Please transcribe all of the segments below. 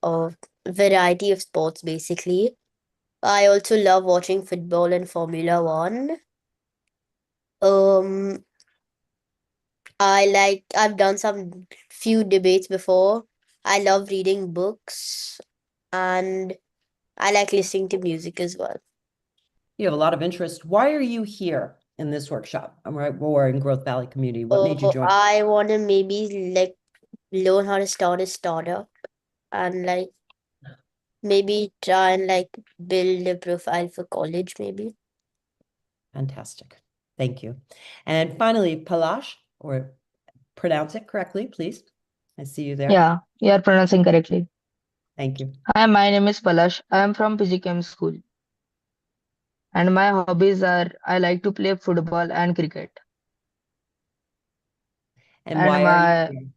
a variety of sports basically. I also love watching football and Formula One. Um, I've done some few debates before. I love reading books and I like listening to music as well. You have a lot of interest. Why are you here in this workshop? We're in Growth Valley Community. What made you Oh, join? I want to maybe like learn how to start a startup and like maybe try and like build a profile for college maybe. Fantastic. Thank you. And finally, Palash, or pronounce it correctly, please. I see you there. Yeah, you are pronouncing correctly. Thank you. Hi, my name is Palash. I am from PGChem school, and my hobbies are I like to play football and cricket. And And why are you my here?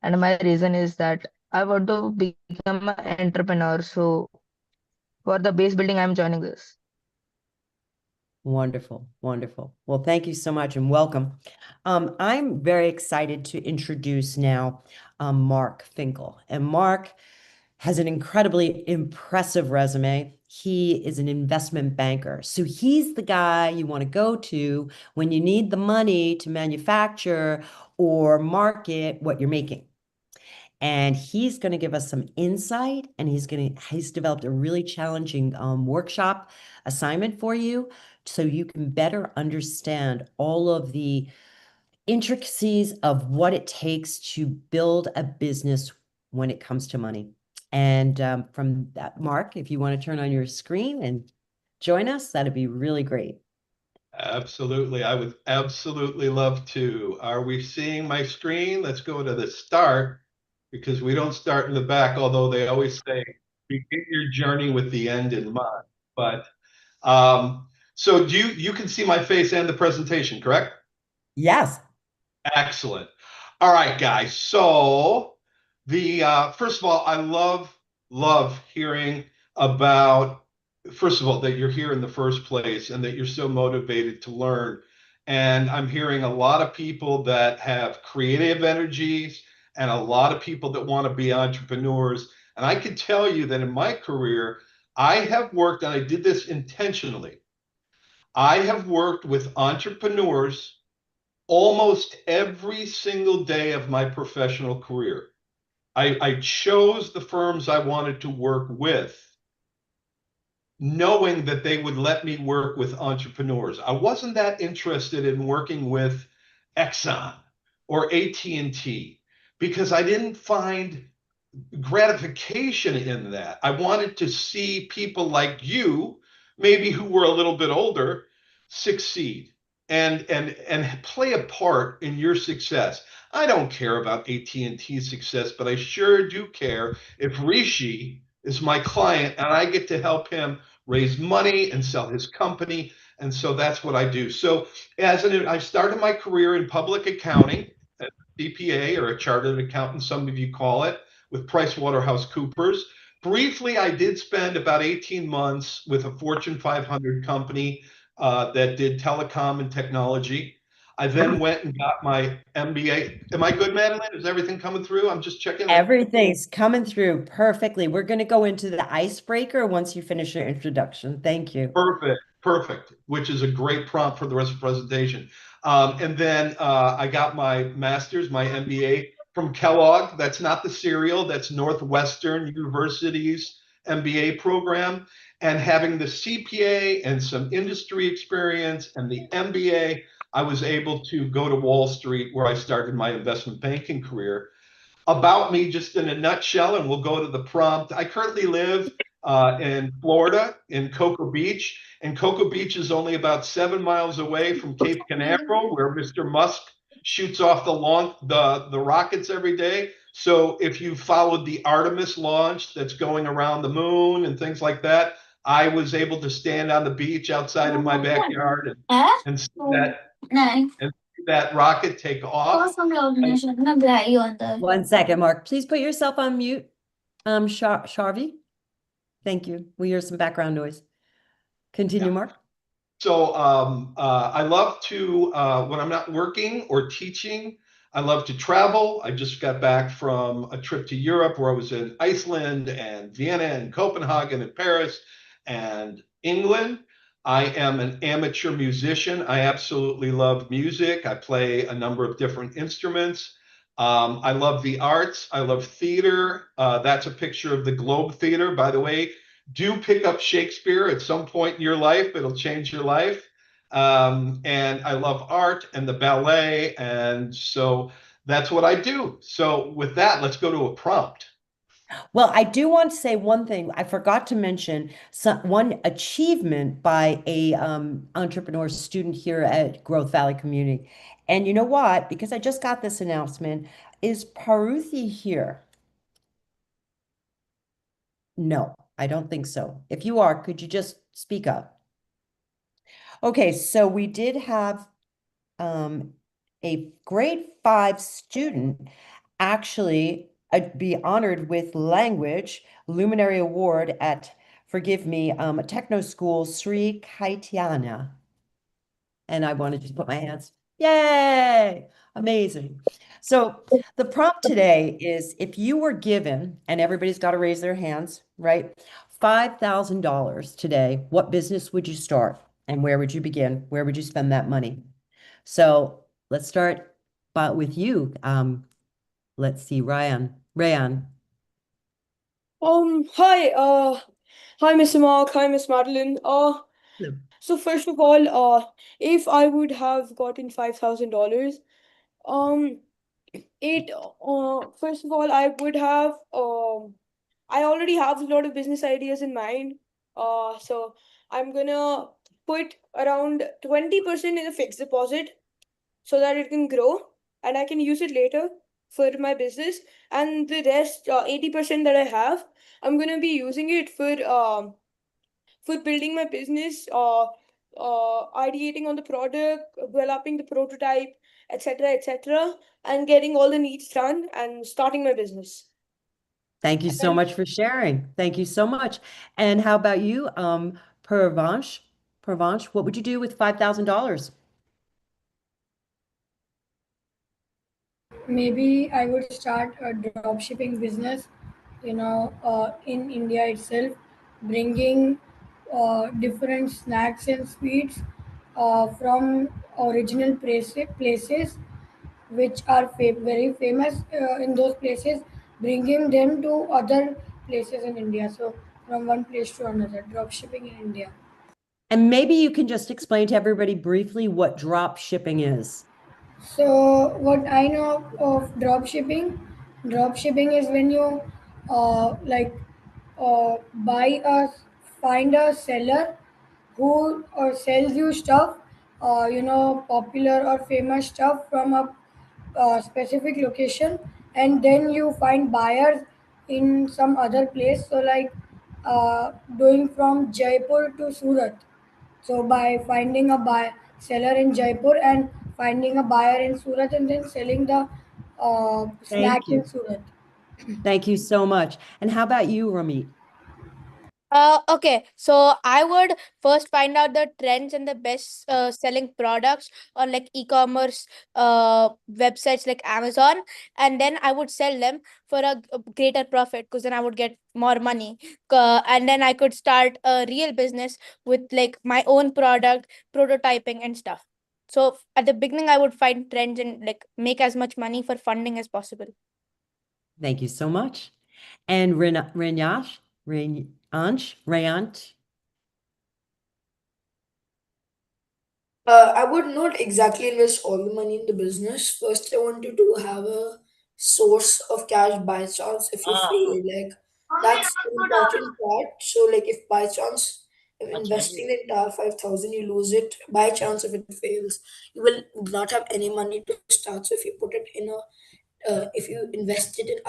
and my reason is that I want to become an entrepreneur. So for the base building, I'm joining this. Wonderful, wonderful. Well, thank you so much and welcome. I'm very excited to introduce now Mark Finckle. And Mark has an incredibly impressive resume. He is an investment banker. So he's the guy you want to go to when you need the money to manufacture or market what you're making. And he's going to give us some insight, and he's developed a really challenging workshop assignment for you so you can better understand all of the intricacies of what it takes to build a business when it comes to money. And from that, Mark, if you want to turn on your screen and join us, that'd be really great. Absolutely. I would absolutely love to. Are we seeing my screen? Let's go to the start because we don't start in the back, although they always say begin your journey with the end in mind. But so you can see my face and the presentation, correct? Yes. Excellent. All right, guys. So the first of all, I love hearing about first of all that you're here in the first place and that you're so motivated to learn. And I'm hearing a lot of people that have creative energies and a lot of people that want to be entrepreneurs. And I can tell you that in my career, I have worked, and I did this intentionally. I have worked with entrepreneurs almost every single day of my professional career. I chose the firms I wanted to work with, knowing that they would let me work with entrepreneurs. I wasn't that interested in working with Exxon or AT&T because I didn't find gratification in that. I wanted to see people like you, maybe who were a little bit older, succeed and play a part in your success. I don't care about AT&T's success, but I sure do care if Rishi is my client and I get to help him raise money and sell his company. And so that's what I do. So I started my career in public accounting, a CPA or a chartered accountant, some of you call it, with PricewaterhouseCoopers. Briefly, I did spend about 18 months with a Fortune 500 company that did telecom and technology. I then went and got my MBA. Am I good, Madeline? Is everything coming through? I'm just checking it. Everything's coming through perfectly. We're going to go into the icebreaker once you finish your introduction. Thank you. Perfect, perfect, which is a great prompt for the rest of the presentation. And then I got my master's, my MBA from Kellogg. That's not the cereal, that's Northwestern University's MBA program. And having the CPA and some industry experience and the MBA, I was able to go to Wall Street where I started my investment banking career. About me, just in a nutshell, and we'll go to the prompt. I currently live in Florida, in Cocoa Beach, and Cocoa Beach is only about 7 miles away from Cape Canaveral, where Mr. Musk shoots off the rockets every day. So if you followed the Artemis launch that's going around the moon and things like that, I was able to stand on the beach outside in my backyard and see that rocket take off. One second, Mark. Please put yourself on mute. Sharvy. Thank you. We hear some background noise. Continue, Yeah. Mark. So I love to, when I'm not working or teaching, I love to travel. I just got back from a trip to Europe where I was in Iceland and Vienna and Copenhagen and Paris and England. I am an amateur musician. I absolutely love music. I play a number of different instruments. I love the arts. I love theater. That's a picture of the Globe Theater, by the way. Do pick up Shakespeare at some point in your life, it'll change your life. And I love art and the ballet. And so that's what I do. So, with that, let's go to a prompt. Well, I do want to say one thing. I forgot to mention one achievement by a entrepreneur student here at Growth Valley Community. And you know what? Because I just got this announcement, is Paruthi here? No, I don't think so. If you are, could you just speak up? Okay, so we did have a grade 5 student actually be honored with language luminary award at, forgive me, techno school Sri Kaitiana. And I want to just put my hands, yay, amazing. So the prompt today is, if you were given, and everybody's got to raise their hands, right? $5,000 today, what business would you start? And where would you begin? Where would you spend that money? So let's start with you. Let's see, Rayan. Hi, Mr. Mark. Hi, Miss Madeline. Hello. So first of all, if I would have gotten $5,000, um, first of all, I already have a lot of business ideas in mind. So I'm gonna put around 20% in a fixed deposit so that it can grow and I can use it later for my business. And the rest, 80% that I have, I'm gonna be using it for building my business, ideating on the product, developing the prototype, etc., and getting all the needs done and starting my business. Thank you so And much for sharing. Thank you so much. And how about you, Purvansh? Purvansh, what would you do with $5,000? Maybe I would start a drop shipping business, in India itself, bringing different snacks and sweets from original places which are very famous in those places, bringing them to other places in India. So, from one place to another, drop shipping in India. And maybe you can just explain to everybody briefly what drop shipping is. So what I know of drop shipping is when you like buy a find a seller who sells you stuff, popular or famous stuff from a specific location, and then you find buyers in some other place. So like doing from Jaipur to Surat, so by finding a buyer seller in Jaipur and finding a buyer in Surat and then selling the Thank snack in you. Surat. Thank you so much. And how about you, Ramit? Okay, so I would first find out the trends and the best selling products on like e-commerce websites like Amazon, and then I would sell them for a greater profit because then I would get more money. And then I could start a real business with like my own product, prototyping and stuff. So at the beginning, I would find trends and like make as much money for funding as possible. Thank you so much. And Rayant? I would not exactly invest all the money in the business. First, I wanted to have a source of cash by chance if you fail. Like that's the important part. So, like if by chance if investing the entire 5,000, you lose it by chance if it fails, you will not have any money to start. So, if you put it in if you invest it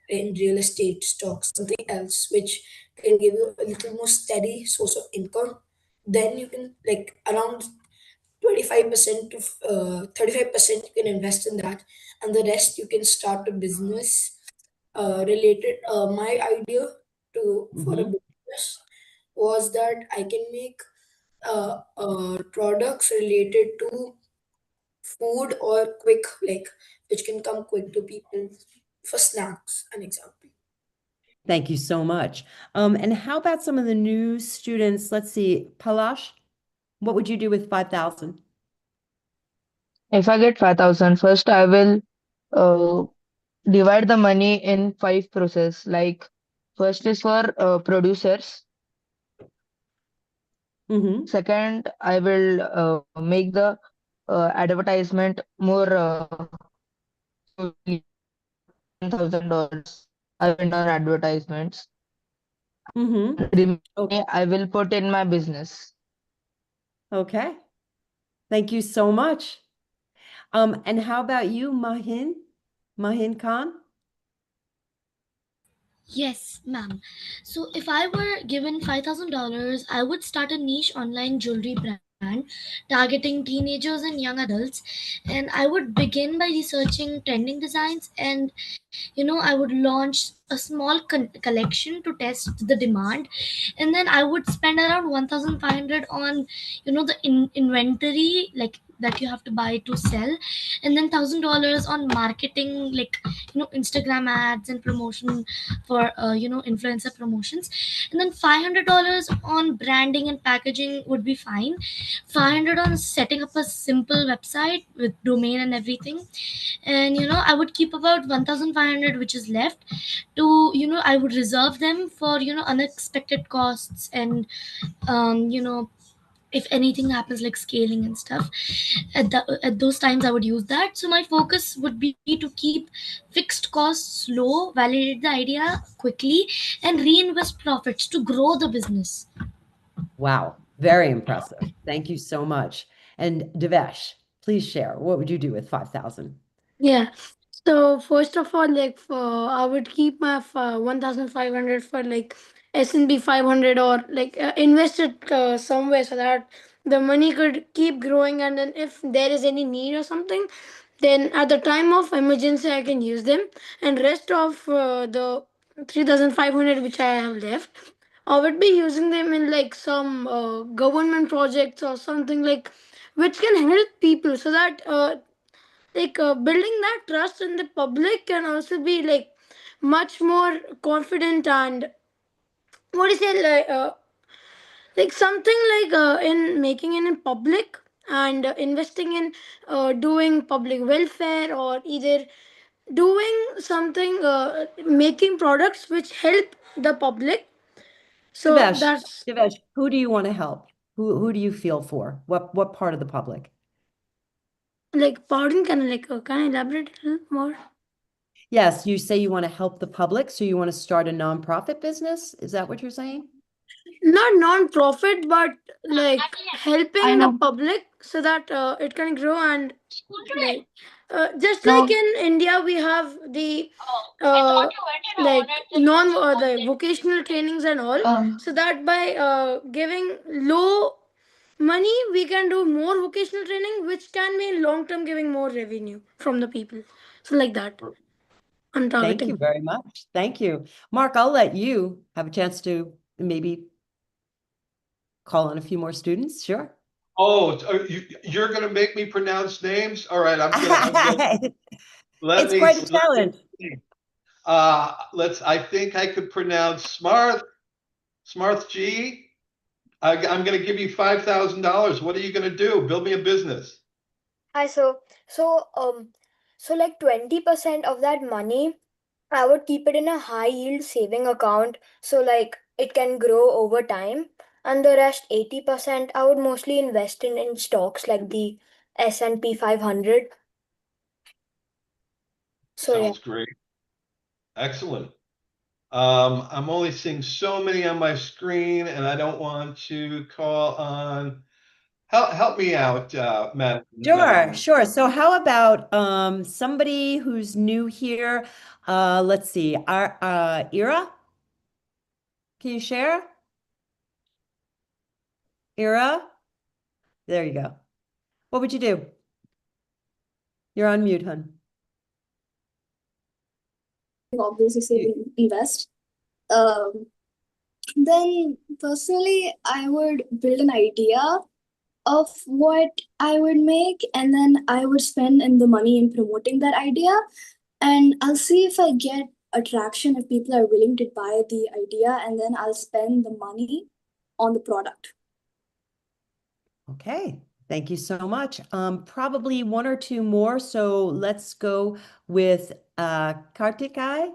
in real estate stocks, something else which can give you a little more steady source of income, then you can like around 25% to 35% you can invest in that, and the rest you can start a business related. My idea to for a Mm-hmm. business was that I can make products related to food or quick, like which can come quick to people for snacks, an example. Thank you so much. And how about some of the new students? Let's see, Palash, what would you do with 5,000? If I get 5,000, first I will uh, divide the money in five process. Like first is for producers. Mm-hmm. Second, I will make the advertisement more slowly. $10,000 I will on advertisements. Mm-hmm. And remaining Okay. I will put in my business. Okay. Thank you so much. And how about you, Mahin? Mahin Khan? Yes, ma'am. So if I were given $5,000, I would start a niche online jewelry brand targeting teenagers and young adults. And I would begin by researching trending designs, and I would launch a small collection to test the demand. And then I would spend around 1,500 on the inventory, like that you have to buy to sell, and then $1,000 on marketing, like Instagram ads and promotion for influencer promotions. And then $500 on branding and packaging would be fine. 500 on setting up a simple website with domain and everything. And I would keep about 1,500 which is left to, I would reserve them for unexpected costs. And if anything happens like scaling and stuff, at those times I would use that. So my focus would be to keep fixed costs low, validate the idea quickly, and reinvest profits to grow the business. Wow, very impressive. Thank you so much. And Devesh, please share. What would you do with 5,000? Yeah. So first of all, like I would keep my 1,500 for like S&P 500, or like invest it somewhere so that the money could keep growing, and then if there is any need or something, then at the time of emergency I can use them. And rest of the 3,500 which I have left, I would be using them in like some government projects or something, like which can help people, so that building that trust in the public can also be like much more confident. And what do you say, like something like in making it in public, and investing in doing public welfare, or either doing something, making products which help the public. So Devesh, that's Devesh, who do you want to help? Who do you feel for? What part of the public? like, pardon, can I elaborate a little more? Yes, you say you want to help the public, so you want to start a nonprofit business? Is that what you're saying? Not non-profit, but like I helping the know. public so that it can grow. And like just like No. in India we have the uh, like non the vocational trainings and all, so that by giving low money we can do more vocational training, which can be in long term giving more revenue from the people. So like that, I'm Thank you targeting. very much. Thank you. Mark, I'll let you have a chance to maybe call on a few more students. Sure. Oh, you're going to make me pronounce names? All right, let It's me, quite a let me challenge. see. I think I could pronounce Smarth G. I'm going to give you $5,000. What are you going to do? Build me a business. Hi, so like 20% of that money, I would keep it in a high yield saving account, so like it can grow over time. And the rest 80% I would mostly invest in stocks like the S&P 500. So yeah. Sounds great. Excellent. I'm only seeing so many on my screen, and I don't want to call on. Help me out, Sure, Madeline. sure. So how about somebody who's new here? Let's see. Our Ira, can you share? Ira? There you go. What would you do? You're on mute, hun. Obviously say invest. Um, then personally, I would build an idea of what I would make, and then I would spend in the money in promoting that idea. And I'll see if I get attraction, if people are willing to buy the idea, and then I'll spend the money on the product. Okay, thank you so much. Probably one or two more. So let's go with Kartikay,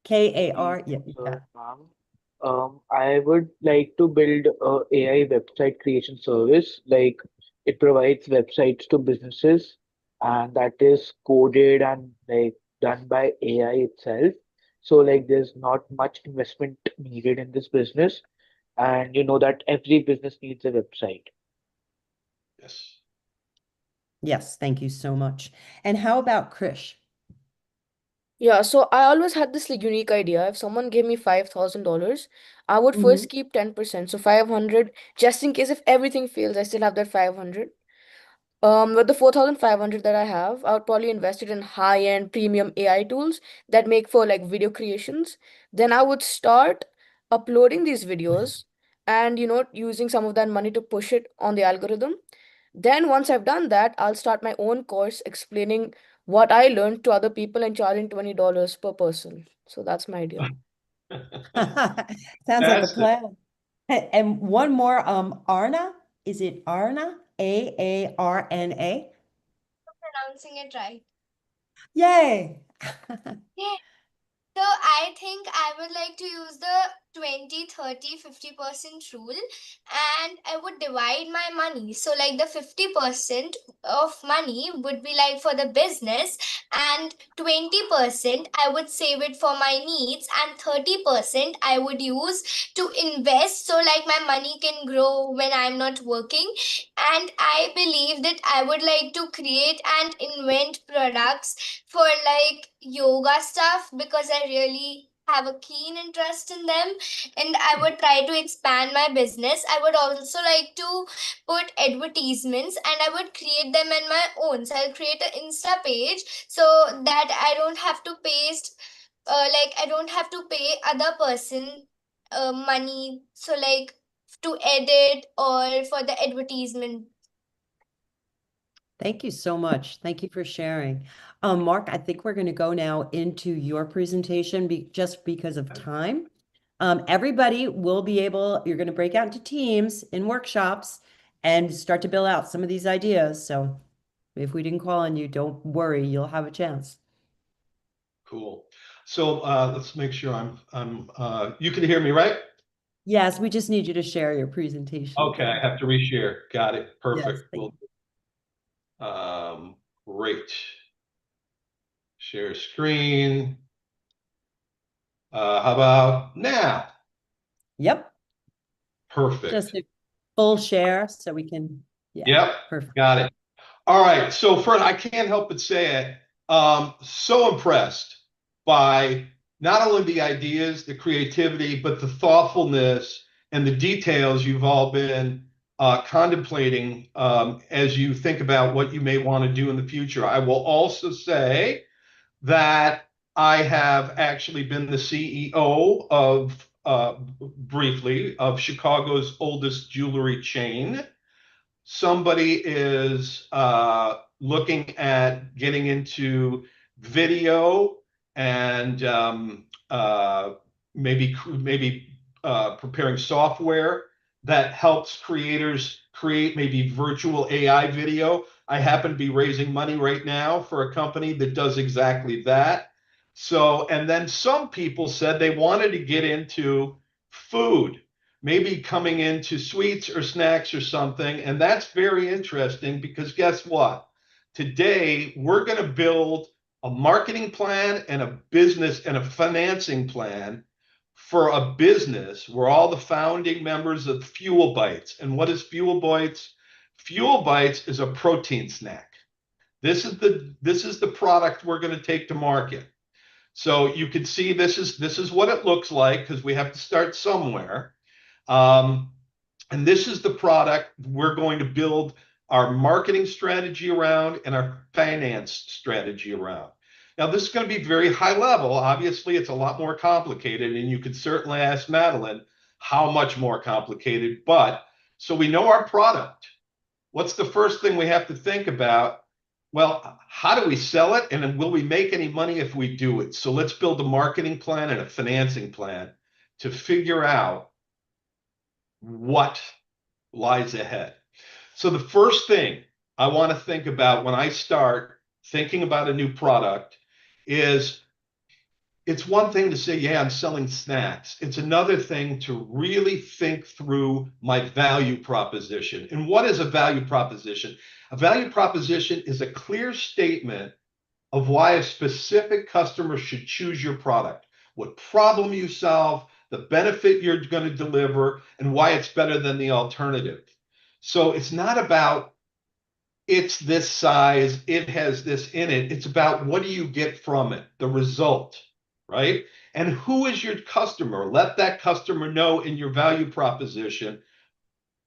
K-A-R. Yeah, you got it. Ma'am, I would like to build a AI website creation service. Like it provides websites to businesses, and that is coded and like done by AI itself. So like there's not much investment needed in this business, and you know that every business needs a website. Yes. Yes, thank you so much. And how about Krish? Yeah, so I always had this like unique idea. If someone gave me $5,000, I would Mhm. first keep 10%. So 500, just in case if everything fails, I still have that 500. With the 4,500 that I have, I would probably invest it in high-end premium AI tools that make for like video creations. Then I would start uploading these videos and using some of that money to push it on the algorithm. Then once I've done that, I'll start my own course explaining what I learned to other people and charging $20 per person. So that's my idea. Sounds like a That's it. plan. And one more, Arna. Is it Arna? A-A-R-N-A? Pronouncing it right. Yay! Yeah. So I think I would like to use the 20, 30, 50% rule, and I would divide my money. So like the 50% of money would be like for the business, and 20% I would save it for my needs, and 30% I would use to invest so like my money can grow when I'm not working. And I believe that I would like to create and invent products for like yoga stuff because I really have a keen interest in them, and I would try to expand my business. I would also like to put advertisements and I would create them in my own. So I'll create an Insta page so that I don't have to paste like I don't have to pay other person money, so like to edit or for the advertisement. Thank you so much. Thank you for sharing. Mark, I think we're going to go now into your presentation just because of time. Everybody will be able, you're going to break out into teams in workshops and start to build out some of these ideas. So if we didn't call on you, don't worry, you'll have a chance. Cool. So let's make sure you can hear me, right? Yes, we just need you to share your presentation Okay, I again. have to reshare. Got it. Yes, Perfect. thank Well, you. great. Share screen. How about now? Yep, Perfect. just a full share so we can, yeah, Yep, perfect. got it. All right. So first, I can't help but say it. So impressed by not only the ideas, the creativity, but the thoughtfulness and the details you've all been contemplating as you think about what you may want to do in the future. I will also say that I have actually been the CEO of briefly of Chicago's oldest jewelry chain. Somebody is looking at getting into video and maybe preparing software that helps creators create maybe virtual AI video. I happen to be raising money right now for a company that does exactly that. So, and then some people said they wanted to get into food, maybe coming into sweets or snacks or something. And that's very interesting because guess what? Today, we're going to build a marketing plan and a business and a financing plan for a business. We're all the founding members of Fuel Bites. And what is Fuel Bites? Fuel Bites is a protein snack. This is the product we're going to take to market. So you can see this is what it looks like because we have to start somewhere. Um, and this is the product we're going to build our marketing strategy around and our finance strategy around. Now, this is going to be very high level. Obviously, it's a lot more complicated, and you could certainly ask Madeline how much more complicated, but So we know our product. What's the first thing we have to think about? Well, how do we sell it? And then will we make any money if we do it? So let's build a marketing plan and a financing plan to figure out what lies ahead. So the first thing I want to think about when I start thinking about a new product is it's one thing to say, yeah, I'm selling snacks. It's another thing to really think through my value proposition. And what is a value proposition? A value proposition is a clear statement of why a specific customer should choose your product, what problem you solve, the benefit you're going to deliver, and why it's better than the alternative. So it's not about it's this size, it has this in it. It's about what do you get from it, the result, right? And who is your customer? Let that customer know in your value proposition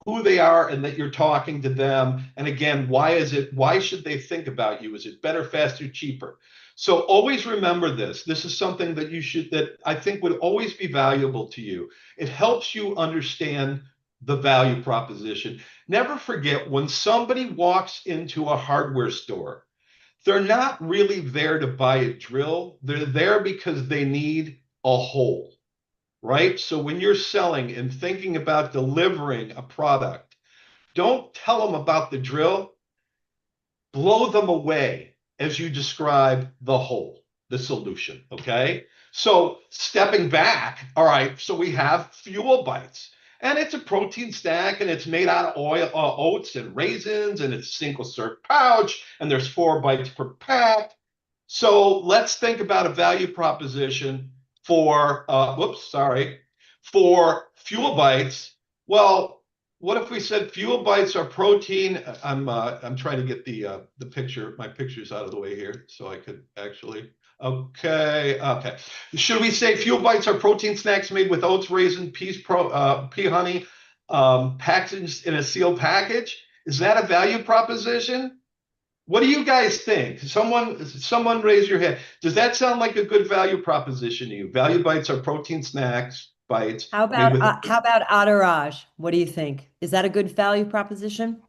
who they are and that you're talking to them. And again, why should they think about you? Is it better, faster, cheaper? So always remember this. This is something that I think would always be valuable to you. It helps you understand the value proposition. Never forget when somebody walks into a hardware store, they're not really there to buy a drill. They're there because they need a hole, right? So when you're selling and thinking about delivering a product, don't tell them about the drill, blow them away as you describe the whole, the solution, okay? So stepping back, all right, so we have Fuel Bites. And it's a protein snack, and it's made out of oats and raisins, and it's single serve pouch, and there's 4 bites per pack. So let's think about a value proposition for for Fuel Bites. Well, what if we said Fuel Bites are protein? I'm trying to get the picture, my pictures out of the way here, so I could actually. Okay. Should we say Fuel Bites are protein snacks made with oats, raisin, pea honey, packaged in a sealed package? Is that a value proposition? What do you guys think? Someone raise your hand. Does that sound like a good value proposition to you? Value bites are protein snacks bites. How about Adaraj? What do you think? Is that a good value proposition?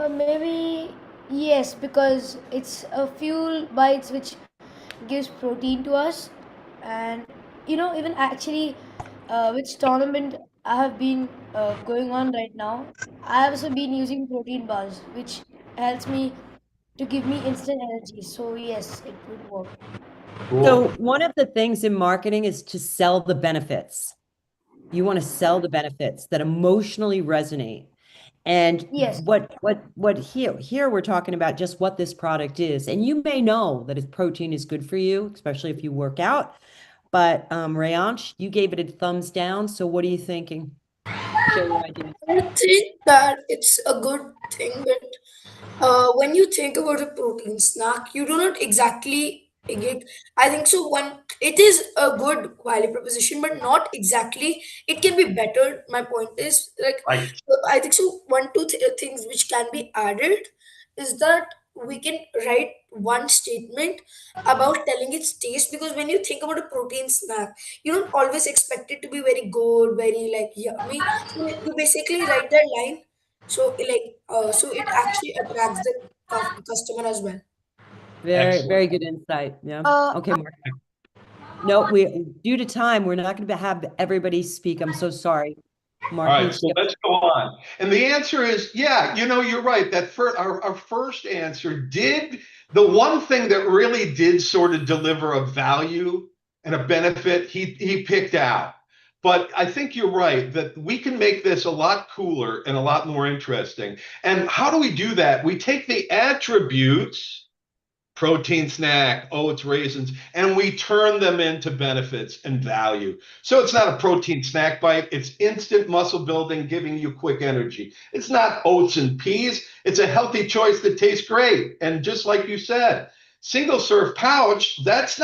Maybe yes, because it's a fuel bites which gives protein to us, and even actually, which tournament I have been going on right now, I have also been using protein bars, which helps me to give me instant energy. So yes, it would work. So one of the things in marketing is to sell the benefits. You want to sell the benefits that emotionally resonate. And Yes. what here we're talking about just what this product is. And you may know that its protein is good for you, especially if you work out. But Rayansh, you gave it a thumbs down. So what are you thinking? Share your ideas. I think that it's a good thing, but when you think about a protein snack, you do not exactly get. I think so. One, it is a good value proposition, but not exactly. It can be better. My point is like, Right. I think so. One, two things which can be added is that we can write one statement about telling its taste, because when you think about a protein snack, you don't always expect it to be very good, very like yummy. So you basically write that line, so so it actually attracts the customer as well. Very, Excellent. very good insight. Yeah. Okay, Mark. No, due to time, we're not going to have everybody speak. I'm so sorry. Mark. All right, so let's go on. And the answer is, yeah, you're right. That our first answer did the one thing that really did sort of deliver a value and a benefit, he picked out. But I think you're right that we can make this a lot cooler and a lot more interesting. And how do we do that? We take the attributes, protein snack, oats, raisins, and we turn them into benefits and value. So it's not a protein snack bite, it's instant muscle building, giving you quick energy. It's not oats and peas, it's a healthy choice that tastes great. And just like you said, single serve pouch, that's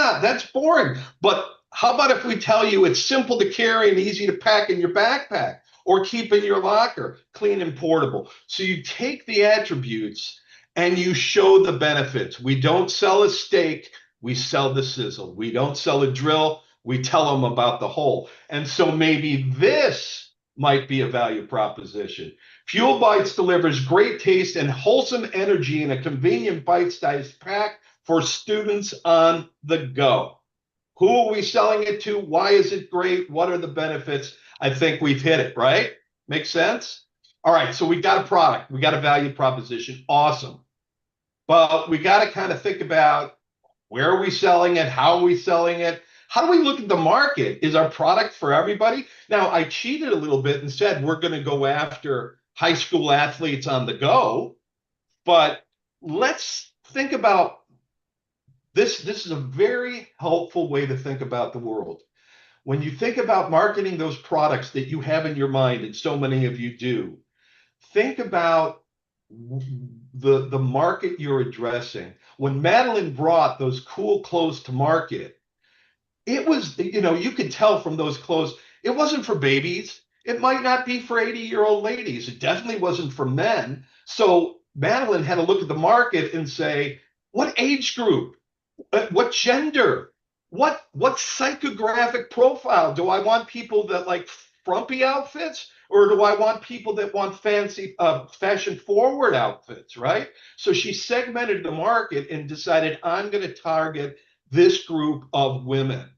boring. But how about if we tell you it's simple to carry and easy to pack in your backpack or keep in your locker, clean and portable. So you take the attributes and you show the benefits. We don't sell a steak, we sell the sizzle. We don't sell a drill, we tell them about the whole. And so maybe this might be a value proposition. Fuel Bites delivers great taste and wholesome energy in a convenient bite-sized pack for students on the go. Who are we selling it to? Why is it great? What are the benefits? I think we've hit it, right? Make sense? All right, so we got a product, we got a value proposition. Awesome. But we got to kind of think about where are we selling it? How are we selling it? How do we look at the market? Is our product for everybody? Now, I cheated a little bit and said we're going to go after high school athletes on the go, but let's think about this. This is a very helpful way to think about the world. When you think about marketing those products that you have in your mind, and so many of you do, think about the market you're addressing. When Madeline brought those cool clothes to market, it was, you could tell from those clothes, it wasn't for babies. It might not be for 80-year-old ladies. It definitely wasn't for men. So Madeline had to look at the market and say, what age group? What gender? What psychographic profile? Do I want people that like frumpy outfits, or do I want people that want fancy fashion forward outfits, right? So she segmented the market and decided, I'm going to target this group of women.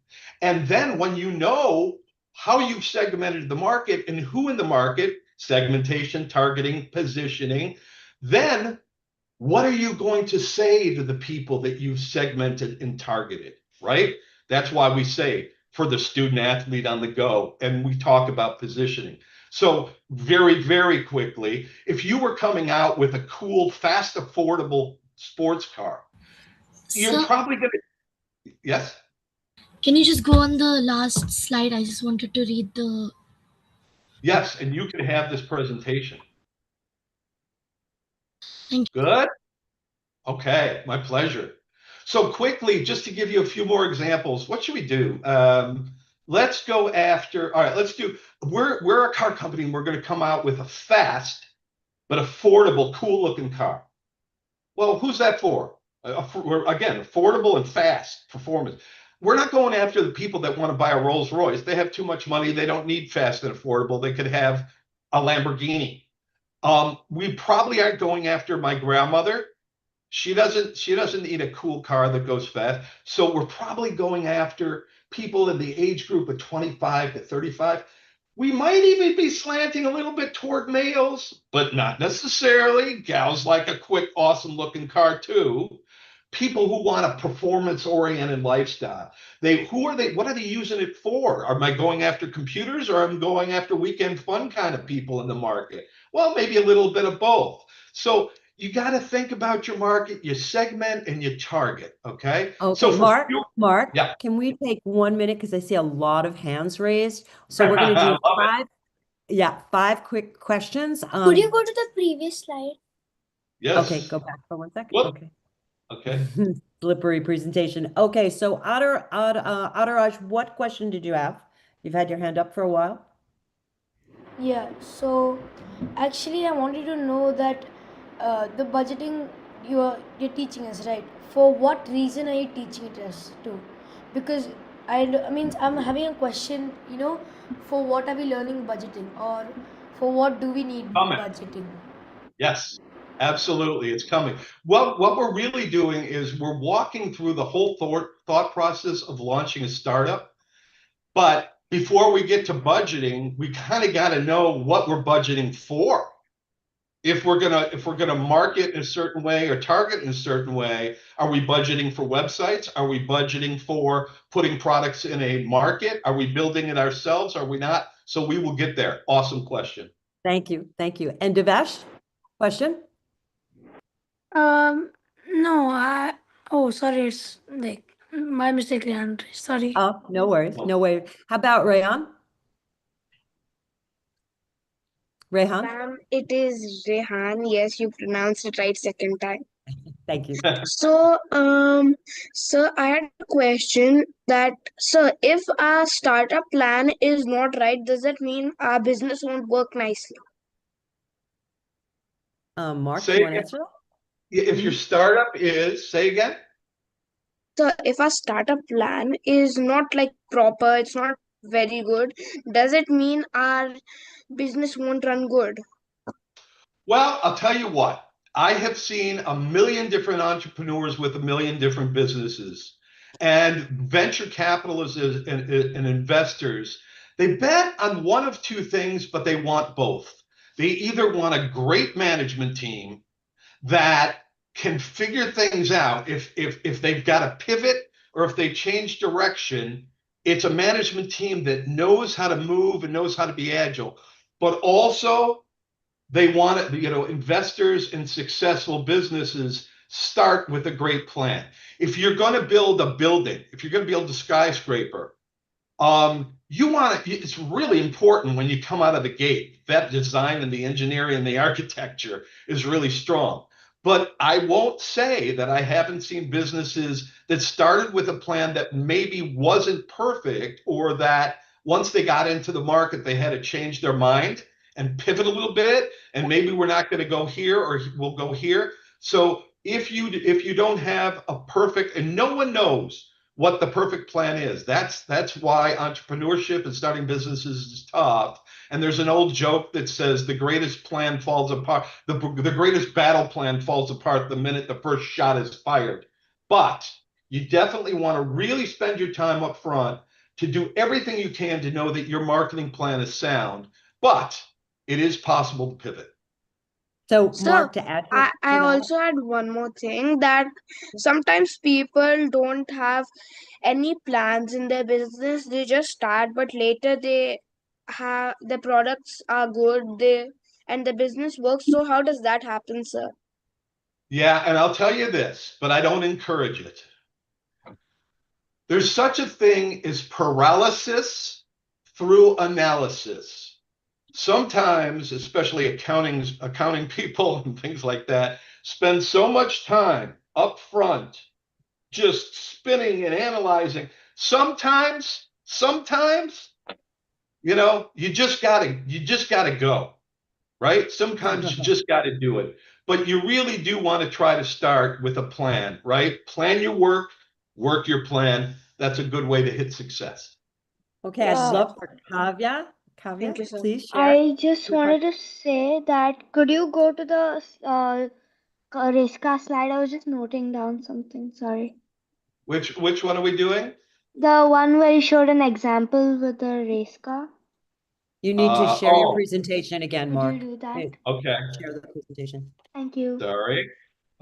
And then when you know how you've segmented the market and who in the market, segmentation, targeting, positioning, then what are you going to say to the people that you've segmented and targeted, right? That's why we say for the student athlete on the go, and we talk about positioning. So very, very quickly, if you were coming out with a cool, fast, affordable sports car, you're probably going to, yes? Can you just go on the last slide? I just wanted to read the. Yes, and you can have this presentation. Thank you. Good? Okay, my pleasure. So quickly, just to give you a few more examples, what should we do? Let's go after, all right, let's do, we're a car company and we're going to come out with a fast but affordable, cool looking car. Well, who's that for? Again, affordable and fast performance. We're not going after the people that want to buy a Rolls Royce. They have too much money. They don't need fast and affordable. They could have a Lamborghini. We probably aren't going after my grandmother. She doesn't need a cool car that goes fast. So we're probably going after people in the age group of 25 to 35. We might even be slanting a little bit toward males, but not necessarily. Gals like a quick, awesome looking car too. People who want a performance-oriented lifestyle. What are they using it for? Am I going after computers, or am I going after weekend fun kind of people in the market? Well, maybe a little bit of both. So you got to think about your market, you segment and you target. Okay. Okay, So Mark, yeah. can we take 1 minute? Because I see a lot of hands raised. So we're going to do five quick questions. Could you go to the previous slide? Yes. Okay, go back for 1 second. Whoop. Okay. Okay. Slippery presentation. Okay, so Adaraj, what question did you have? You've had your hand up for a while. Yeah, so actually I wanted to know that the budgeting you're teaching us, right? For what reason are you teaching it us to? Because I mean I'm having a question, for what are we learning budgeting, or for what do we need budgeting? Yes, absolutely. It's coming. What we're really doing is we're walking through the whole thought process of launching a startup. But before we get to budgeting, we kind of got to know what we're budgeting for. If we're gonna market in a certain way or target in a certain way, are we budgeting for websites? Are we budgeting for putting products in a market? Are we building it ourselves? Are we not? So we will get there. Awesome question. Thank you. And Devesh, question? No, oh, sorry, it's like my mistake, Leandre. Sorry. Oh, no worries. How about Rayan? Rehan? Ma'am, it is Rehan. Yes, you pronounced it right second time. Thank you. So, sir, I had a question that, sir, if our startup plan is not right, does that mean our business won't work nicely? Mark, Say you want to again. answer that? If your startup is, say again. So, if our startup plan is not like proper, it's not very good, does it mean our business won't run good? Well, I'll tell you what, I have seen a million different entrepreneurs with a million different businesses. And venture capitalists and investors, they bet on one of two things, but they want both. They either want a great management team that can figure things out. If they've got to pivot or if they change direction, it's a management team that knows how to move and knows how to be agile. But also they want it, investors in successful businesses start with a great plan. If you're going to build a building, if you're going to build a skyscraper, you want to, it's really important when you come out of the gate, that design and the engineering and the architecture is really strong. But I won't say that I haven't seen businesses that started with a plan that maybe wasn't perfect, or that once they got into the market, they had to change their mind and pivot a little bit. And maybe we're not going to go here, or we'll go here. So if you don't have a perfect, and no one knows what the perfect plan is. That's why entrepreneurship and starting businesses is tough. And there's an old joke that says the greatest plan falls apart, the greatest battle plan falls apart the minute the first shot is fired. But you definitely want to really spend your time up front to do everything you can to know that your marketing plan is sound. But it is possible to pivot. So, So Mark, to add I to that, also had one more thing, that sometimes people don't have any plans in their business. They just start, but later they have the products are good, they and the business works. So how does that happen, sir? Yeah, and I'll tell you this, but I don't encourage it. There's such a thing as paralysis through analysis. Sometimes, especially accounting people and things like that, spend so much time up front just spinning and analyzing. Sometimes, you just gotta go, right? Sometimes you just gotta do it. But you really do want to try to start with a plan, right? Plan your work, work your plan. That's a good way to hit success. okay, I'd Yes, sir. love for Kavya. Thank Kavya, you, sir. please share I just your wanted question. to say that could you go to the race car slide? I was just noting down something. Sorry. Which one are we doing? The one where you showed an example with the race car. You need to share your Oh, presentation again, Could you Mark. do that? okay. Share the presentation. Thank you. Sorry.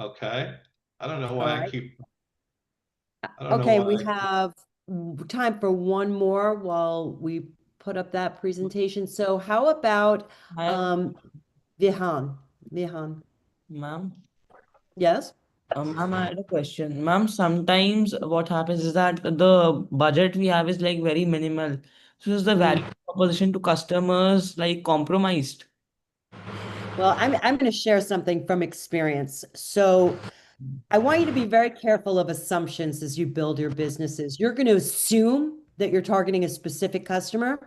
Okay. I don't know All why I right. keep, I don't know Okay, we why. have time for one more while we put up that presentation. So how about I have, Vihan? Vihan, ma'am. yes? Ma'am, I had a question. Ma'am, sometimes what happens is that the budget we have is like very minimal. So is the value proposition to customers like compromised? Well, I'm going to share something from experience. So I want you to be very careful of assumptions as you build your businesses. You're going to assume that you're targeting a specific customer.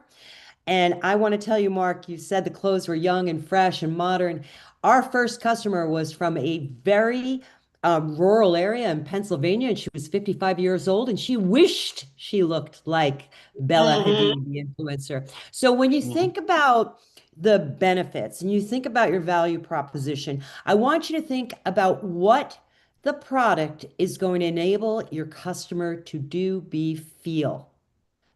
And I want to tell you, Mark, you said the clothes were young and fresh and modern. Our first customer was from a very rural area in Pennsylvania, and she was 55 years old, and she wished she looked like Bella Hadid, the influencer. So when you think about the benefits and you think about your value proposition, I want you to think about what the product is going to enable your customer to do, be, feel.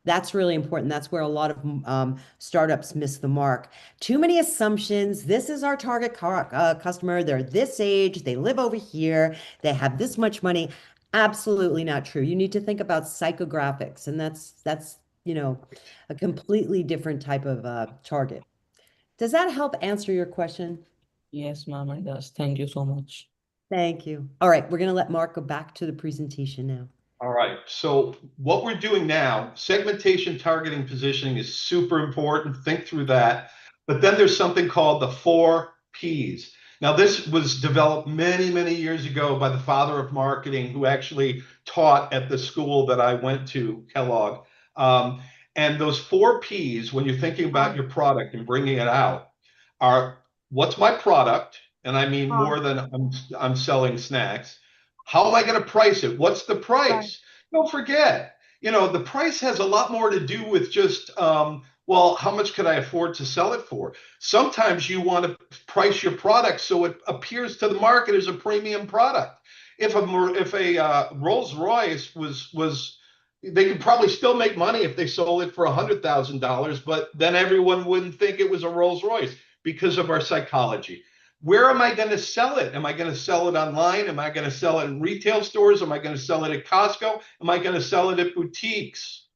That's really important. That's where a lot of startups miss the mark. Too many assumptions. This is our target customer. They're this age. They live over here. They have this much money. Absolutely not true. You need to think about psychographics, and that's a completely different type of target. Does that help answer your question? Yes, ma'am, it does. Thank you so much. Thank you. All right, we're going to let Mark go back to the presentation now. All right. So what we're doing now, segmentation, targeting, positioning is super important. Think through that. But then there's something called the 4 Ps. Now, this was developed many, many years ago by the father of marketing, who actually taught at the school that I went to, Kellogg. And those 4 Ps, when you're thinking about your product and bringing it out, are: what's my product? And I mean more than I'm selling snacks. How am I going to price it? What's the price? Don't forget, the price has a lot more to do with just, well, how much could I afford to sell it for? Sometimes you want to price your product so it appears to the market as a premium product. If a Rolls Royce was they could probably still make money if they sold it for $100,000, but then everyone wouldn't think it was a Rolls Royce because of our psychology. Where am I going to sell it? Am I going to sell it online? Am I going to sell it in retail stores? Am I going to sell it at Costco? Am I going to sell it at boutiques?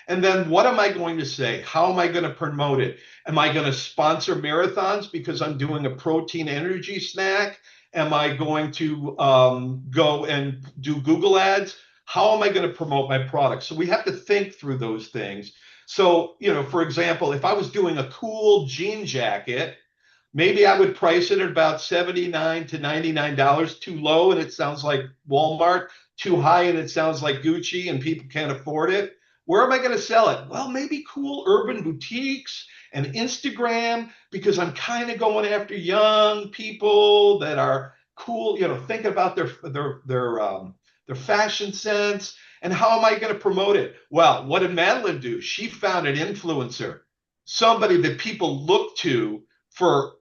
And then what am I going to say? How am I going to promote it? Am I going to sponsor marathons because I'm doing a protein energy snack? Am I going to go and do Google ads? How am I going to promote my product? So we have to think through those things. So, for example, if I was doing a cool jean jacket, maybe I would price it at about $79 to $99, too low and it sounds like Walmart, too high and it sounds like Gucci and people can't afford it. Where am I going to sell it? Well, maybe cool urban boutiques and Instagram, because I'm kind of going after young people that are cool, think about their fashion sense. And how am I going to promote it? Well, what did Madeline do? She found an influencer, somebody that people look to for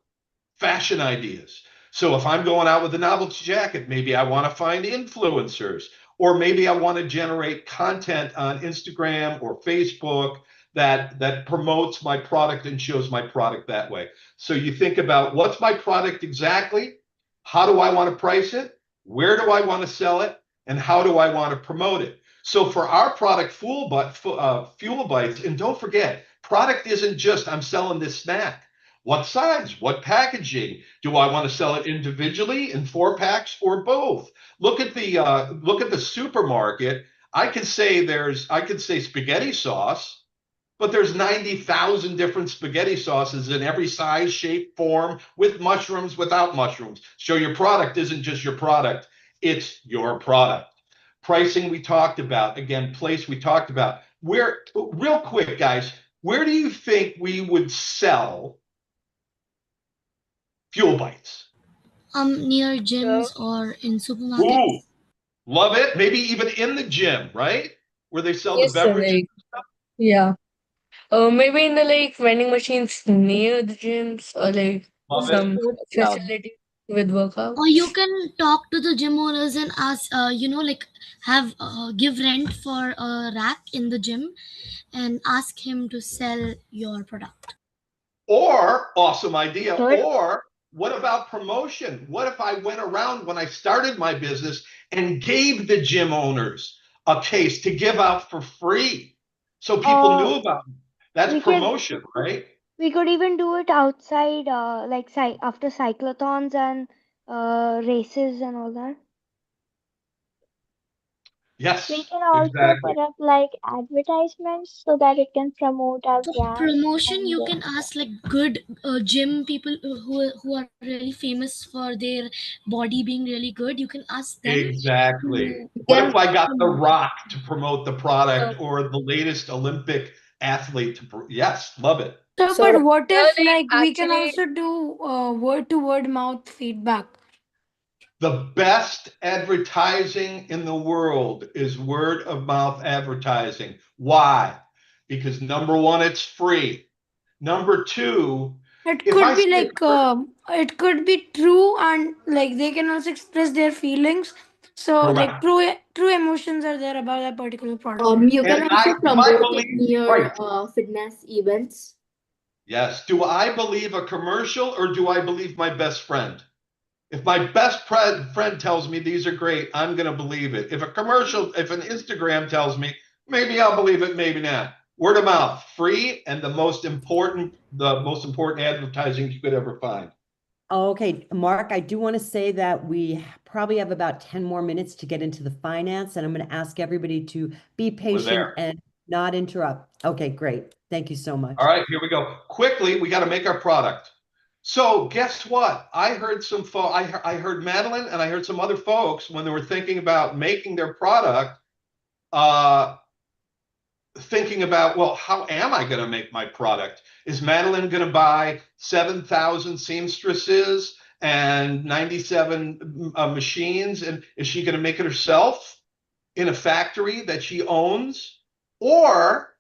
fashion ideas. So if I'm going out with a novelty jacket, maybe I want to find influencers, or maybe I want to generate content on Instagram or Facebook that promotes my product and shows my product that way. So you think about, what's my product exactly? How do I want to price it? Where do I want to sell it? And how do I want to promote it? So for our product, Fuel Bites, and don't forget, product isn't just I'm selling this snack. What size? What packaging? Do I want to sell it individually in 4 packs or both? Look at the supermarket. I could say spaghetti sauce, but there's 90,000 different spaghetti sauces in every size, shape, form, with mushrooms, without mushrooms. So your product isn't just your product, it's your product. Pricing we talked about. Again, place we talked about. Real quick, guys, where do you think we would sell Fuel Bites? Near So, gyms or in Ooh, supermarkets. love it. Maybe even in the gym, right? Where they sell the Yes, sir. beverages. Yeah. Maybe in the vending machines near the gyms or Love Or it. some sports club. facility with Or you workouts. can talk to the gym owners and ask, have give rent for a rack in the gym and ask him to sell your product. Or, awesome idea. Third, Or, what about promotion? What if I went around when I started my business and gave the gym owners a case to give out for free so people uh, knew about it? That's we can promotion, right? we could even do it outside, after cyclothons and races and all that. We Yes, can also exactly. put up like advertisements so that it can promote our For brand promotion, and you can ask like good gym people who are really famous for their body being really good. You can ask them Exactly. to What if I got The promote. Rock to promote the product or the latest Olympic athlete yes, love it. So, So but what here, if like we can actually, also do word to word mouth feedback? The best advertising in the world is word of mouth advertising. Why? Because number one, it's free. Number two, It if could I be say, like it could be true, and like they can also express their feelings. So like correct, true emotions are there about that particular product. You and can also do I promote it believe, near right? fitness events. Yes. Do I believe a commercial or do I believe my best friend? If my best friend tells me these are great, I'm going to believe it. If an Instagram tells me, maybe I'll believe it, maybe not. Word of mouth, free, and the most important advertising you could ever find. Okay, Mark, I do want to say that we probably have about 10 more minutes to get into the finance, and I'm going to ask everybody to be We're patient there. and not interrupt. Okay, great. Thank you so All much. right, here we go. Quickly, we got to make our product. So guess what? I heard I heard Madeline and I heard some other folks when they were thinking about making their product, uh, thinking about, well, how am I going to make my product? Is Madeline going to buy 7,000 seamstresses and 97 machines? And is she going to make it herself in a factory that she owns? Or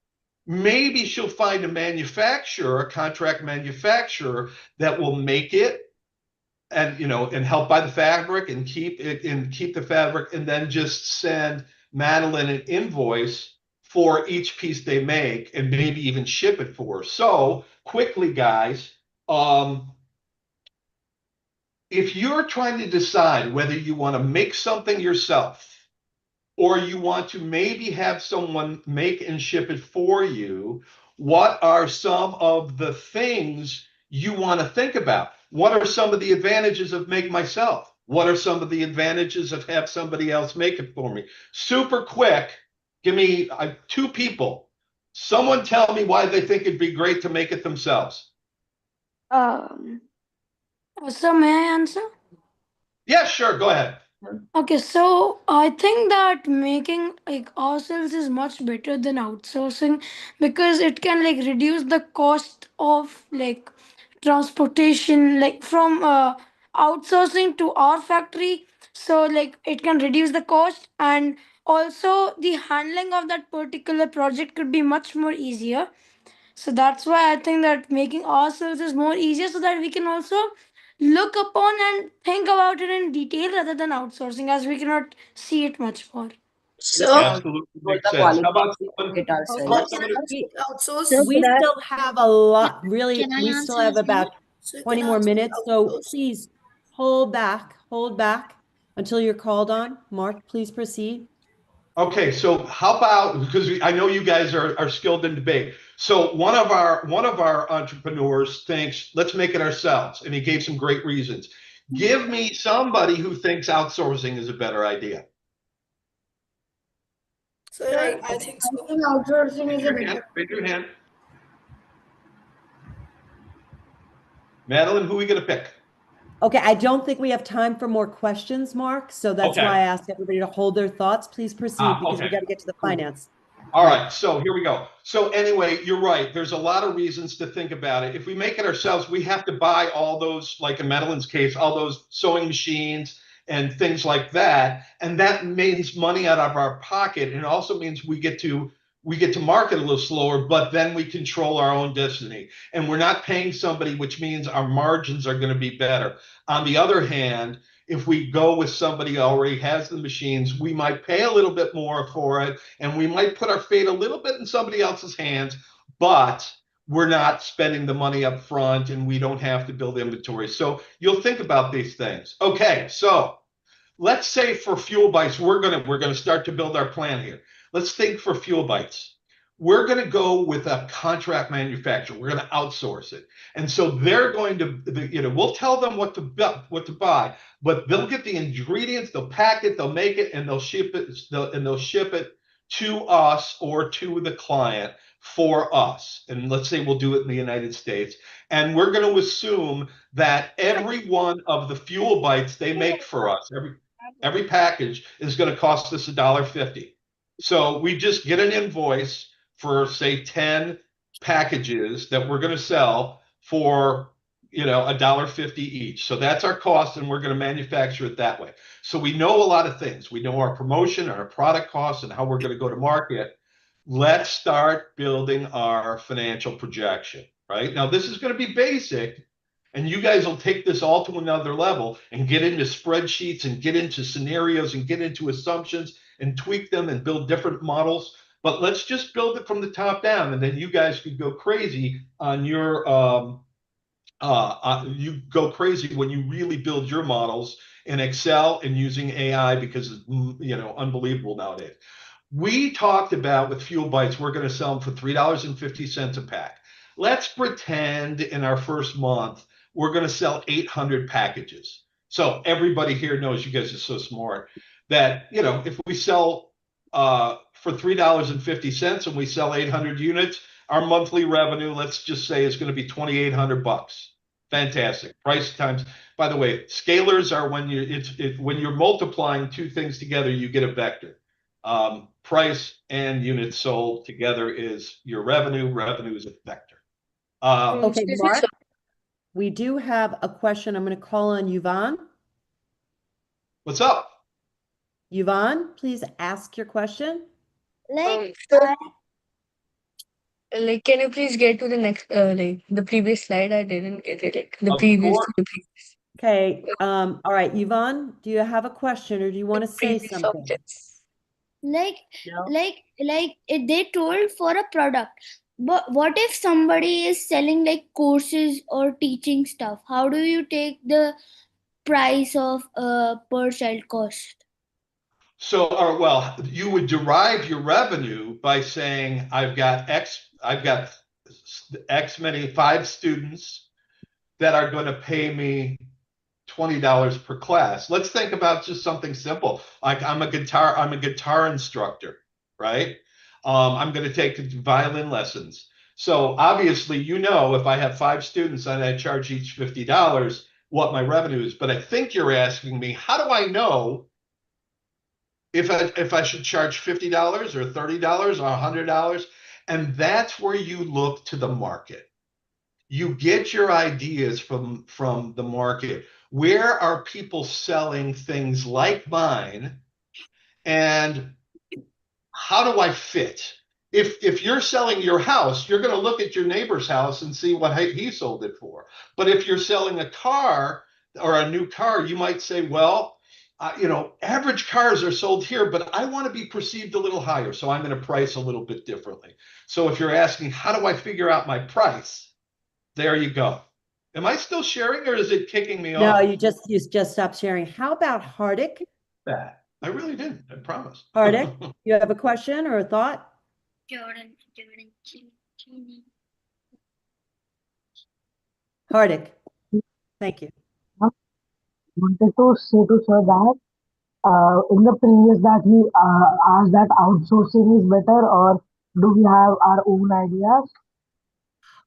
maybe she'll find a manufacturer, a contract manufacturer that will make it and help buy the fabric and keep the fabric, and then just send Madeline an invoice for each piece they make and maybe even ship it for her. So quickly, guys, if you're trying to decide whether you want to make something yourself or you want to maybe have someone make and ship it for you, what are some of the things you want to think about? What are some of the advantages of make myself? What are some of the advantages of have somebody else make it for me? Super quick, give me two people. Someone tell me why they think it'd be great to make it themselves. So may I answer? Yeah, sure, go ahead. Okay, so I think that making like ourselves is much better than outsourcing because it can like reduce the cost of like transportation like from outsourcing to our factory. So like it can reduce the cost, and also the handling of that particular project could be much more easier. So that's why I think that making ourselves is more easier so that we can also look upon and think about it in detail rather than outsourcing as we cannot see it much more. So, Absolutely For makes the sense. quality, How about we someone? make it How ourselves. about can somebody? I ask We, outsource? So we could I? still have a lot, really, Can I we still answer have as well? about So 20 can I more ask minutes. So outsource? please hold back until you're called on. Mark, please proceed. Okay, so how about, because I know you guys are skilled in debate. So one of our entrepreneurs thinks, let's make it ourselves, and he gave some great reasons. Give me somebody who thinks outsourcing is a better idea. So Sir, like I think I so. think outsourcing Raise is a your hand. better. Raise your hand. Madeline, who are we gonna pick? Okay, I don't think we have time for more questions, Mark. So that's Okay. why I asked everybody to hold their thoughts. Please proceed because we Okay. got to get to the Cool. finance. All part. right, so here we go. So anyway, you're right. There's a lot of reasons to think about it. If we make it ourselves, we have to buy all those, like in Madeline's case, all those sewing machines and things like that, and that means money out of our pocket, and it also means we get to market a little slower, but then we control our own destiny, and we're not paying somebody, which means our margins are going to be better. On the other hand, if we go with somebody who already has the machines, we might pay a little bit more for it, and we might put our fate a little bit in somebody else's hands, but we're not spending the money up front and we don't have to build inventory. So you'll think about these things. Okay, so let's say for fuel bites, we're gonna start to build our plan here. Let's think for fuel bites. We're going to go with a contract manufacturer. We're going to outsource it, and so they're going to, we'll tell them what to buy, but they'll get the ingredients, they'll pack it, they'll make it, and they'll ship it, to us or to the client for us. And let's say we'll do it in the United States, and we're going to assume that every one of the fuel bites they make for us, every package is going to cost us $1.50. So we just get an invoice for say 10 packages that we're going to sell for $1.50 each. So that's our cost, and we're going to manufacture it that way. So we know a lot of things. We know our promotion, our product costs, and how we're going to go to market. Let's start building our financial projection. Right now, this is going to be basic, and you guys will take this all to another level and get into spreadsheets and get into scenarios and get into assumptions and tweak them and build different models. But let's just build it from the top down, and then you guys could go crazy on your you go crazy when you really build your models in Excel and using AI, because it's unbelievable nowadays. We talked about with fuel bites, we're going to sell them for $3.50 a pack. Let's pretend in our first month we're going to sell 800 packages. So everybody here knows, you guys are so smart, that if we sell for $3.50 and we sell 800 units, our monthly revenue, let's just say, is going to be $2,800. Fantastic. Price times. By the way, scalars are when you're multiplying two things together, you get a vector. Price and units sold together is your revenue. Revenue is a vector. Okay, Excuse me, Mark, sir. we do have a question. I'm going to call on Yvonne. What's up? Yvonne, please ask your question. Sure. Like, can you please get to the next, like the previous slide? I didn't get it. Like the Of previous course. to the previous, Okay, all right, Yvonne, do you have a question or do you want to say previous something? subjects. Like, No? they told for a product. But what if somebody is selling like courses or teaching stuff? How do you take the price of per child cost? So, or well, you would derive your revenue by saying, I've got X many 5 students that are going to pay me $20 per class. Let's think about just something simple. Like I'm a guitar instructor, right? I'm going to take violin lessons. So obviously, if I have 5 students and I charge each $50, what my revenue is. But I think you're asking me, how do I know if I should charge $50 or $30 or $100? And that's where you look to the market. You get your ideas from the market. Where are people selling things like mine, and how do I fit? If you're selling your house, you're going to look at your neighbor's house and see what he sold it for. But if you're selling a car or a new car, you might say, well, average cars are sold here, but I want to be perceived a little higher, so I'm going to price a little bit differently. So if you're asking, how do I figure out my price? There you go. Am I still sharing, or is it kicking me No, off? you just stopped sharing. How about Hardik? That I really didn't. I promise. Hardik, you have a question or a thought? Hardik, thank you. I wanted to say to sir that in the previous that he asked that outsourcing is better or do we have our own ideas?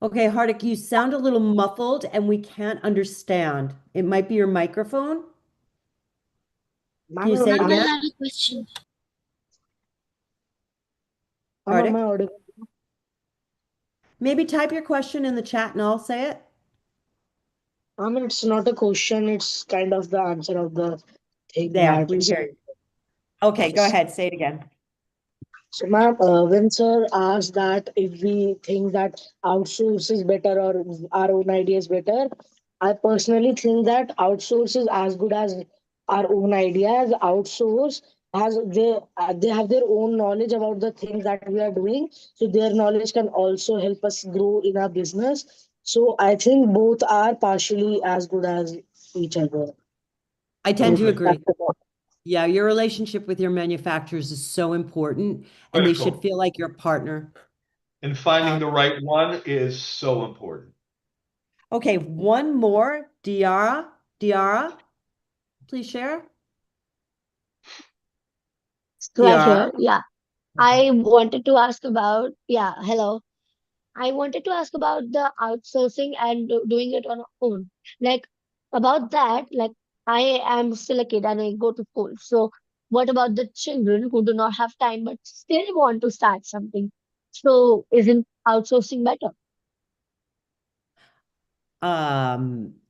Okay, Hardik, you sound a little muffled and we can't understand. It might be your microphone. Can you Ma'am, say it Ma'am, I again? have a question. am I Hardik? audible? Maybe type your question in the chat and I'll say it. I mean, it's not a question, it's kind of the answer of the thing There, that we hear sir. you. Okay, go Yes. ahead, say it again. So, ma'am, when sir asked that if we think that outsource is better or our own idea is better, I personally think that outsource is as good as our own ideas. Outsource has they have their own knowledge about the things that we are doing, so their knowledge can also help us grow in our business. So, I think both are partially as good as each other. I tend to So, agree. that's about. Yeah, your relationship with your manufacturers is so important and they should Critical. feel like your partner. And finding the right one is so important. Okay, one more. Diara, please share. Right Diara. here. Yeah. I wanted to ask about, yeah, hello. I wanted to ask about the outsourcing and doing it on our own. Like, about that, like, I am still a kid and I go to school. So, what about the children who do not have time but still want to start something? So, isn't outsourcing better?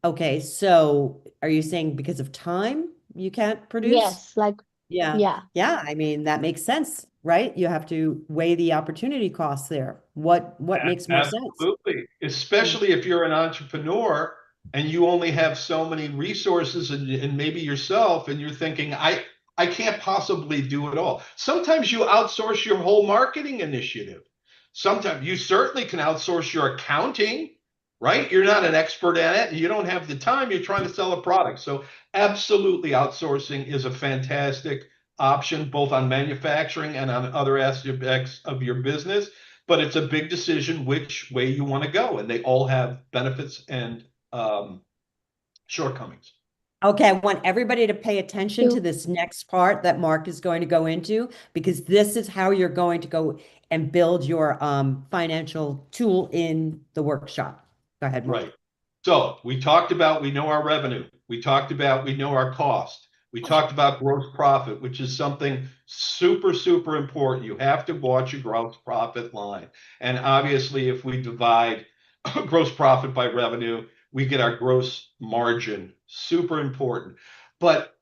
Okay, so are you saying because of time you can't produce? Yes, like, Yeah. yeah. Yeah, I mean that makes sense, right? You have to weigh the opportunity costs there. What makes more sense? Absolutely. Yeah. Especially if you're an entrepreneur and you only have so many resources and maybe yourself, and you're thinking, I can't possibly do it all. Sometimes you outsource your whole marketing initiative. Sometimes you certainly can outsource your accounting, right? You're not an expert at it and you don't have the time. You're trying to sell a product. So absolutely outsourcing is a fantastic option, both on manufacturing and on other aspects of your business, but it's a big decision which way you want to go, and they all have benefits and shortcomings. Okay, I want everybody to pay attention to You. this next part that Mark is going to go into because this is how you're going to go and build your financial tool in the workshop. Go ahead, Mark. Right. So we talked about, we know our revenue. We talked about, we know our cost. We talked about gross profit, which is something super, super important. You have to watch your gross profit line. And obviously, if we divide gross profit by revenue, we get our gross margin. Super important. But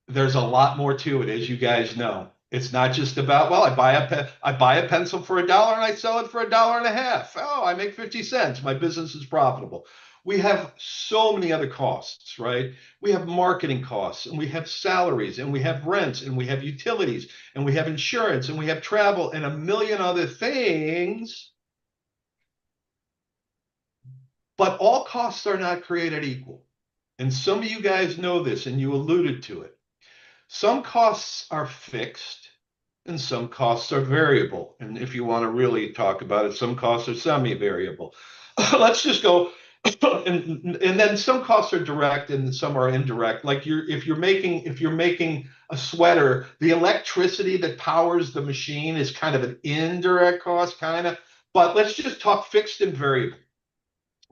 there's a lot more to it, as you guys know. It's not just about, well, I buy a pencil for $1 and I sell it for $1.50. Oh, I make 50 cents. My business is profitable. We have so many other costs, right? We have marketing costs, and we have salaries, and we have rents, and we have utilities, and we have insurance, and we have travel, and a million other things. But all costs are not created equal. And some of you guys know this, and you alluded to it. Some costs are fixed and some costs are variable. And if you want to really talk about it, some costs are semi-variable. Let's just go, and then some costs are direct and some are indirect. Like if you're making a sweater, the electricity that powers the machine is kind of an indirect cost, kind of. But let's just talk fixed and variable.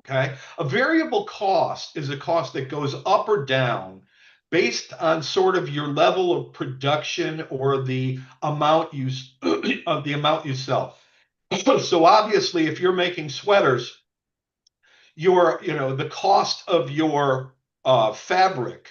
Okay, a variable cost is a cost that goes up or down based on sort of your level of production or the amount you of the amount you sell. So obviously, if you're making sweaters, the cost of your fabric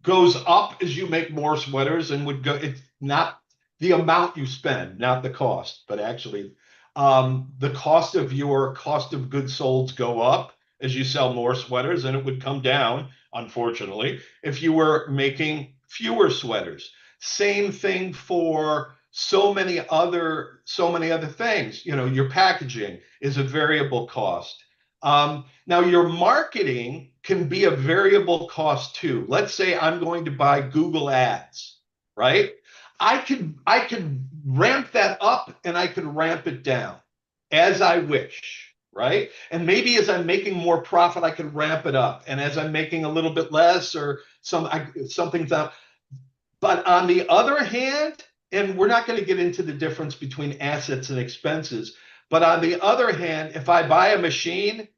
goes up as you make more sweaters and would go. It's not the amount you spend, not the cost, but actually the cost of your cost of goods sold go up as you sell more sweaters, and it would come down, unfortunately, if you were making fewer sweaters. Same thing for so many other things. Your packaging is a variable cost. Now, your marketing can be a variable cost too. Let's say I'm going to buy Google Ads, right? I could ramp that up and I could ramp it down as I wish, right? And maybe as I'm making more profit, I can ramp it up. And as I'm making a little bit less or something's down. But on the other hand, and we're not going to get into the difference between assets and expenses, but on the other hand, if I buy a machine,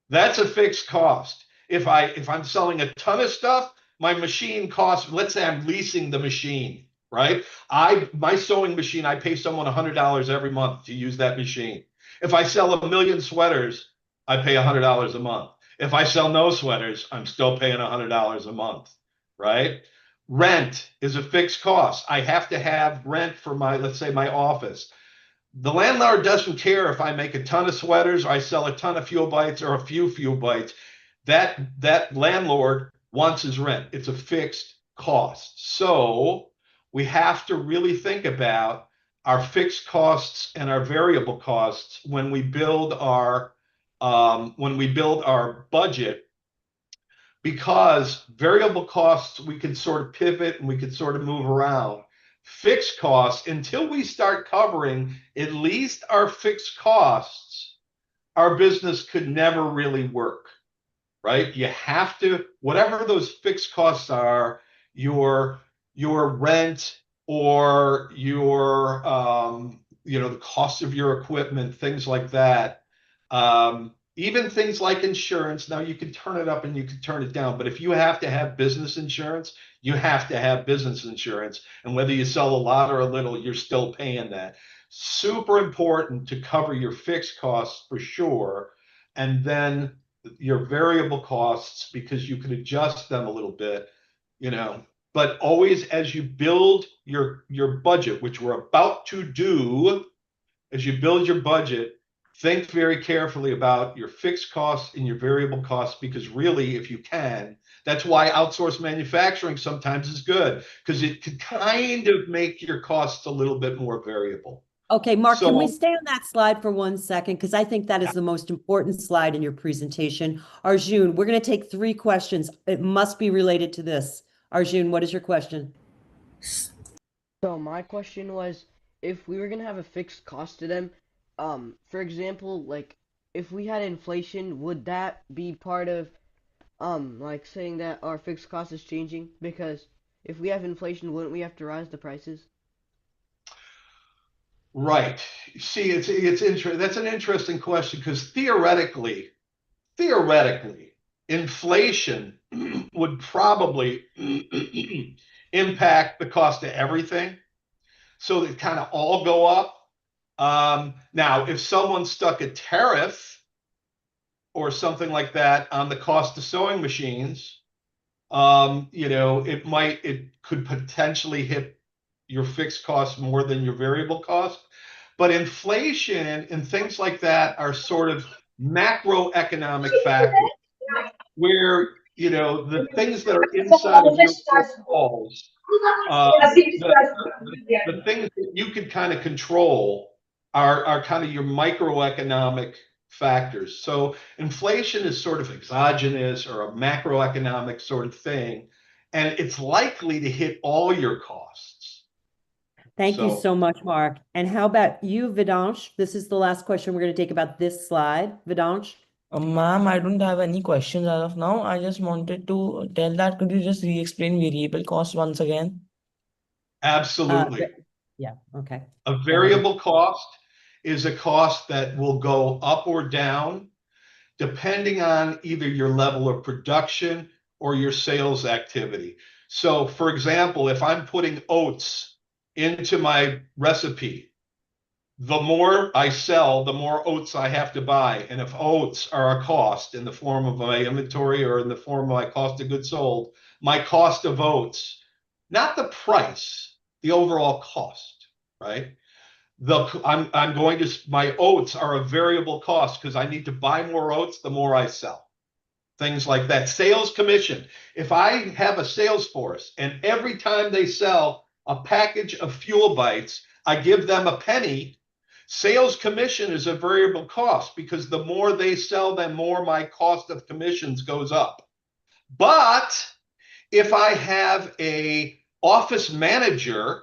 that's a fixed cost. If I'm selling a ton of stuff, my machine costs, let's say I'm leasing the machine, right? My sewing machine, I pay someone $100 every month to use that machine. If I sell a million sweaters, I pay $100 a month. If I sell no sweaters, I'm still paying $100 a month, right? Rent is a fixed cost. I have to have rent for let's say my office. The landlord doesn't care if I make a ton of sweaters, or I sell a ton of fuel bites or a few fuel bites. That landlord wants his rent. It's a fixed cost. So we have to really think about our fixed costs and our variable costs when we build our budget, because variable costs we can sort of pivot and we can sort of move around. Fixed costs, until we start covering at least our fixed costs, our business could never really work, right? You have to, whatever those fixed costs are, your rent or the cost of your equipment, things like that. Even things like insurance. Now you can turn it up and you can turn it down, but if you have to have business insurance, you have to have business insurance. And whether you sell a lot or a little, you're still paying that. Super important to cover your fixed costs for sure. And then your variable costs, because you can adjust them a little bit, but always as you build your budget, which we're about to do, as you build your budget, think very carefully about your fixed costs and your variable costs, because really, if you can, that's why outsourced manufacturing sometimes is good, because it can kind of make your costs a little bit more variable. Okay, Mark, can we So, stay on that slide for 1 second? Because I think that is the most important slide in your presentation. Arjun, we're going to take 3 questions. It must be related to this. Arjun, what is your question? So my question was, if we were gonna have a fixed cost to them, for example, like if we had inflation, would that be part of like saying that our fixed cost is changing? Because if we have inflation, wouldn't we have to rise the prices? right. See, that's an interesting question, because theoretically, inflation would probably impact the cost of everything. So they kind of all go up. Now, if someone stuck a tariff or something like that on the cost of sewing machines, it could potentially hit your fixed costs more than your variable cost. But inflation and things like that are sort of macroeconomic factors where, the things that are inside of your four walls, the things that you could kind of control are kind of your microeconomic factors. So inflation is sort of exogenous or a macroeconomic sort of thing, and it's likely to hit all your costs. Thank you so much, Mark. And how about you, Vidansh? This is the last question we're going to take about this slide. Vidansh? Ma'am, I don't have any questions as of now. I just wanted to tell that could you just re-explain variable cost once again? Absolutely. Yeah, okay. A variable cost is a cost that will go up or down depending on either your level of production or your sales activity. So, for example, if I'm putting oats into my recipe, the more I sell, the more oats I have to buy. And if oats are a cost in the form of my inventory or in the form of my cost of goods sold, my cost of oats, not the price, the overall cost, right? I'm going to, my oats are a variable cost because I need to buy more oats the more I sell. Things like that. Sales commission. If I have a sales force and every time they sell a package of fuel bites, I give them a penny. Sales commission is a variable cost because the more they sell, the more my cost of commissions goes up. But if I have a office manager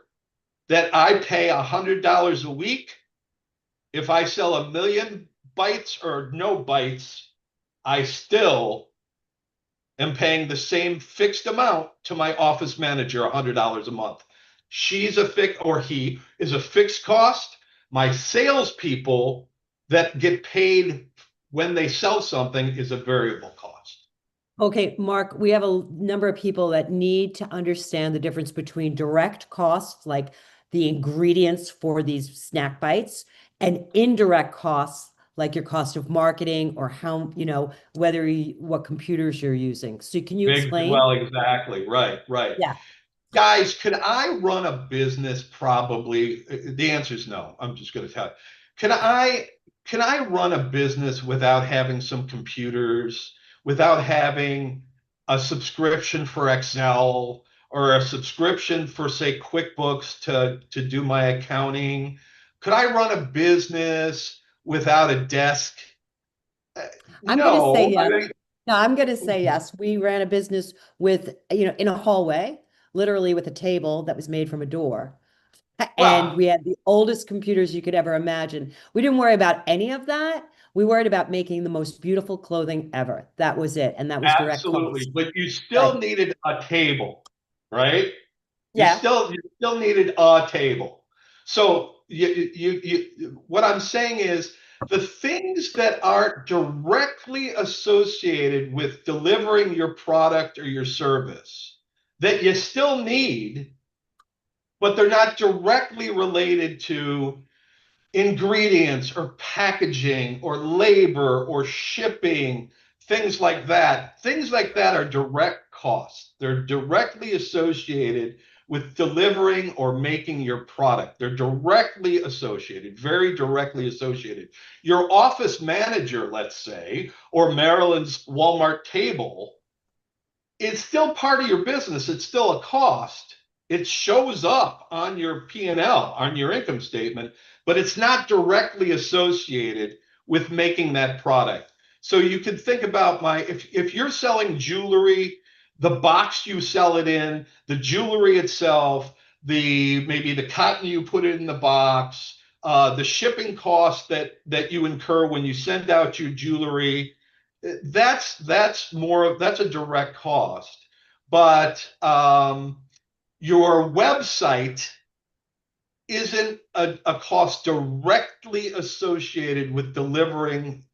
that I pay $100 a week, if I sell 1,000,000 bites or no bites, I still am paying the same fixed amount to my office manager, $100 a month. She's a fixed, or he is a fixed cost. My salespeople that get paid when they sell something is a variable cost. Okay, Mark, we have a number of people that need to understand the difference between direct costs, like the ingredients for these snack bites, and indirect costs, like your cost of marketing or how, what computers you're using. So can you explain? Well, exactly. Right. Yeah. Guys, could I run a business? Probably. The answer is no. I'm just going to tell you. Can I run a business without having some computers, without having a subscription for Excel or a subscription for, say, QuickBooks to do my accounting? Could I run a business without a desk? I'm going to say No. yes. No, I'm going to say yes. We ran a business with, in a hallway, literally with a table that was made from a door. And we had the oldest computers you could ever imagine. We didn't worry about any of that. We worried about making the most beautiful clothing ever. That was it. And that was direct cost. Absolutely. But you still needed a table, right? Yeah. You still needed a table. So what I'm saying is the things that aren't directly associated with delivering your product or your service that you still need, but they're not directly related to ingredients or packaging or labor or shipping, things like that. Things like that are direct costs. They're directly associated with delivering or making your product. They're directly associated, very directly associated. Your office manager, let's say, or Marilyn's Walmart table, it's still part of your business. It's still a cost. It shows up on your P&L, on your income statement, but it's not directly associated with making that product. So you can think about if you're selling jewelry, the box you sell it in, the jewelry itself, maybe the cotton you put it in the box, the shipping cost that you incur when you send out your jewelry, that's a direct cost. But your website isn't a cost directly associated with delivering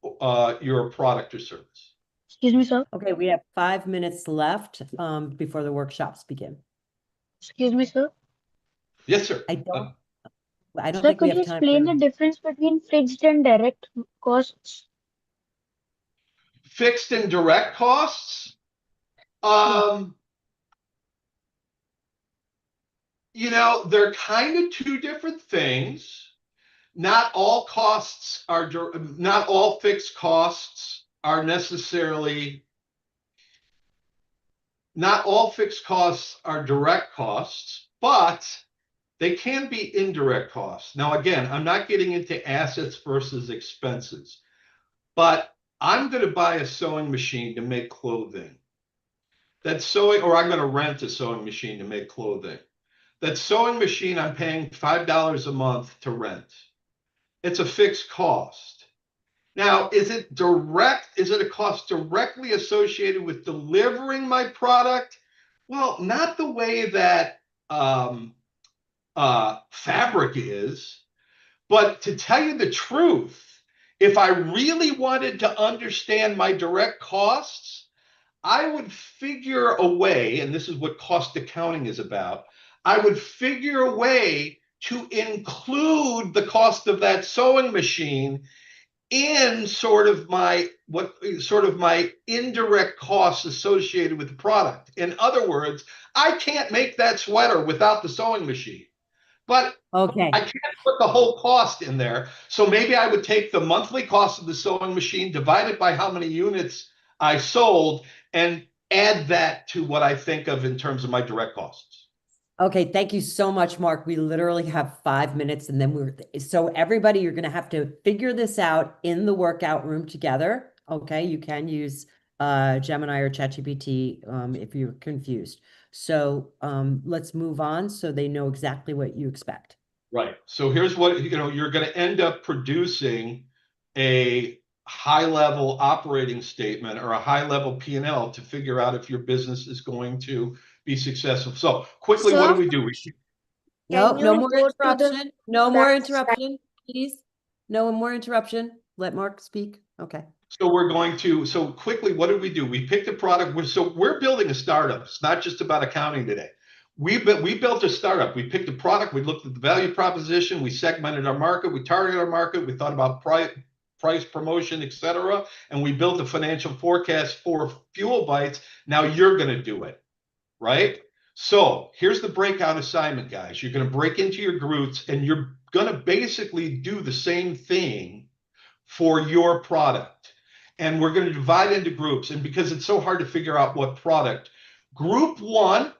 your product or service. Excuse me, sir. Okay, we have 5 minutes left before the workshops begin. Excuse me, sir. Yes, sir. I don't Sir, think we could you have time for explain the difference between fixed and direct costs? Fixed and direct costs. They're kind of two different things. Not all fixed costs are necessarily, not all fixed costs are direct costs, but they can be indirect costs. Now, again, I'm not getting into assets versus expenses, but I'm going to buy a sewing machine to make clothing. Or I'm going to rent a sewing machine to make clothing. That sewing machine, I'm paying $5 a month to rent. It's a fixed cost. Now, is it a cost directly associated with delivering my product? Well, not the way that fabric is, but to tell you the truth, if I really wanted to understand my direct costs, I would figure a way, and this is what cost accounting is about. I would figure a way to include the cost of that sewing machine in sort of my indirect costs associated with the product. In other words, I can't make that sweater without the sewing machine, but Okay. I can't put the whole cost in there. So maybe I would take the monthly cost of the sewing machine, divide it by how many units I sold, and add that to what I think of in terms of my direct costs. Okay, thank you so much, Mark. We literally have 5 minutes and then so everybody, you're going to have to figure this out in the workout room together. Okay, you can use Gemini or ChatGPT if you're confused. So let's move on so they know exactly what you expect. Right. So here's what, you're going to end up producing a high-level operating statement or a high-level P&L to figure out if your business is going to be successful. So quickly, what do we do? No, no more go to the interruption. No more back interruption, please. No more interruption. Let Mark speak. Okay. So quickly, what did we do? We picked a product. So we're building a startup. It's not just about accounting today. We built a startup. We picked a product. We looked at the value proposition. We segmented our market. We targeted our market. We thought about price, promotion, etc. And we built a financial forecast for Fuel Bites. Now you're going to do it, right? So here's the breakout assignment, guys. You're going to break into your groups and you're going to basically do the same thing for your product. And we're going to divide into groups. And because it's so hard to figure out what product, group one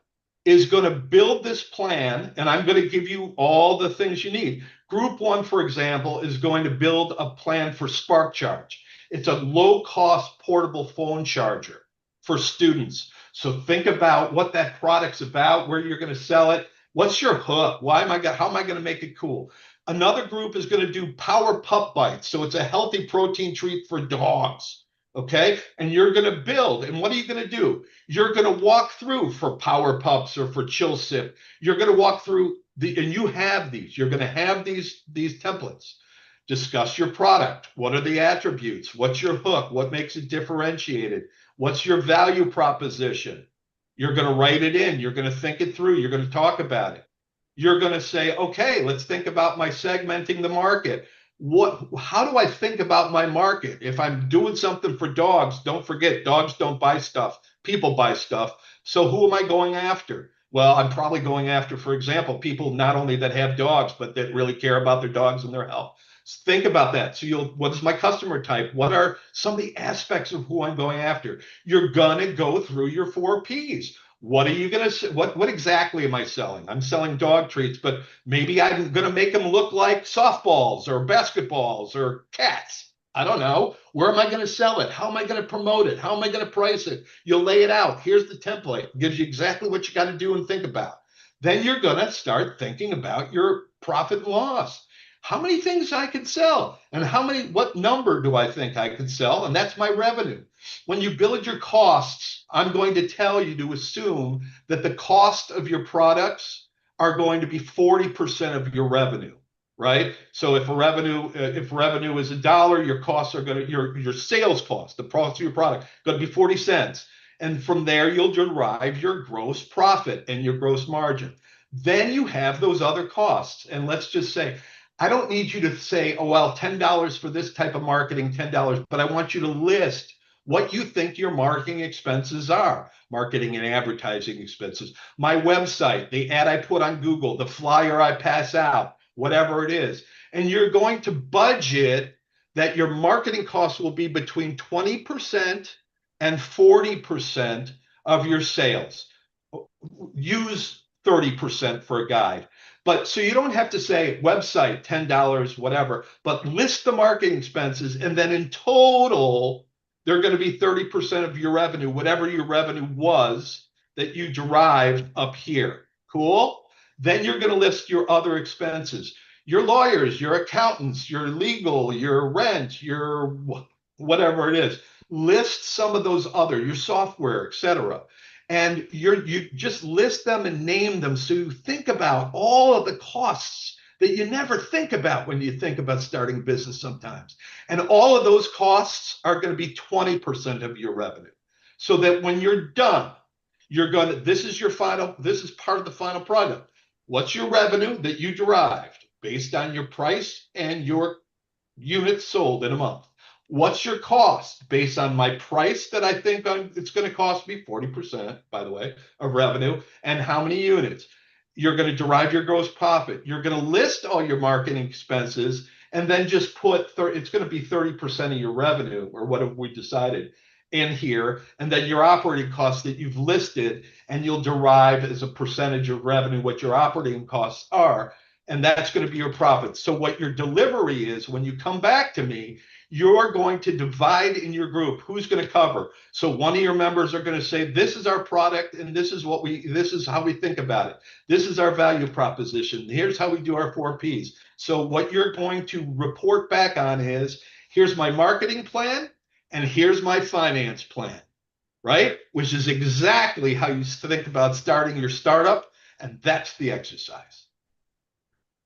is going to build this plan, and I'm going to give you all the things you need. Group one, for example, is going to build a plan for Spark Charge. It's a low-cost portable phone charger for students. So think about what that product's about, where you're going to sell it. What's your hook? How am I going to make it cool? Another group is going to do Power Pup Bites. So it's a healthy protein treat for dogs. Okay. And you're going to build. And what are you going to do? You're going to walk through for Power Pups or for Chill Sip. You're going to walk through and you have these. You're going to have these templates. Discuss your product. What are the attributes? What's your hook? What makes it differentiated? What's your value proposition? You're going to write it in. You're going to think it through. You're going to talk about it. You're going to say, okay, let's think about my segmenting the market. How do I think about my market? If I'm doing something for dogs, don't forget, dogs don't buy stuff. People buy stuff. So who am I going after? Well, I'm probably going after, for example, people not only that have dogs, but that really care about their dogs and their health. Think about that. So what is my customer type? What are some of the aspects of who I'm going after? You're going to go through your 4 Ps. What are you going to, what exactly am I selling? I'm selling dog treats, but maybe I'm going to make them look like softballs or basketballs or cats. I don't know. Where am I going to sell it? How am I going to promote it? How am I going to price it? You'll lay it out. Here's the template. It gives you exactly what you got to do and think about. Then you're going to start thinking about your profit and loss. How many things I could sell and what number do I think I could sell? And that's my revenue. When you build your costs, I'm going to tell you to assume that the cost of your products are going to be 40% of your revenue, right? So if revenue is $1, your costs are going to your sales cost, the cost of your product, going to be 40 cents. And from there, you'll derive your gross profit and your gross margin. Then you have those other costs. And let's just say, I don't need you to say, oh, well, $10 for this type of marketing, $10, but I want you to list what you think your marketing expenses are, marketing and advertising expenses, my website, the ad I put on Google, the flyer I pass out, whatever it is. And you're going to budget that your marketing costs will be between 20% and 40% of your sales. Use 30% for a guide. But so you don't have to say website, $10, whatever, but list the marketing expenses. And then in total, they're going to be 30% of your revenue, whatever your revenue was that you derived up here. Cool? Then you're going to list your other expenses, your lawyers, your accountants, your legal, your rent, your whatever it is. List some of those other, your software, etc. And you just list them and name them, so you think about all of the costs that you never think about when you think about starting a business sometimes. And all of those costs are going to be 20% of your revenue. So that when you're done, you're going to, this is part of the final product. What's your revenue that you derived based on your price and your units sold in a month? What's your cost based on my price that I think it's going to cost me 40%, by the way, of revenue, and how many units? You're going to derive your gross profit. You're going to list all your marketing expenses and then just put, it's going to be 30% of your revenue, or what have we decided in here, and then your operating costs that you've listed, and you'll derive as a percentage of revenue what your operating costs are, and that's going to be your profit. So what your delivery is when you come back to me, you're going to divide in your group who's going to cover. So one of your members are going to say, this is our product and this is how we think about it. This is our value proposition. Here's how we do our 4Ps. So what you're going to report back on is, here's my marketing plan and here's my finance plan, right? Which is exactly how you think about starting your startup. And that's the exercise.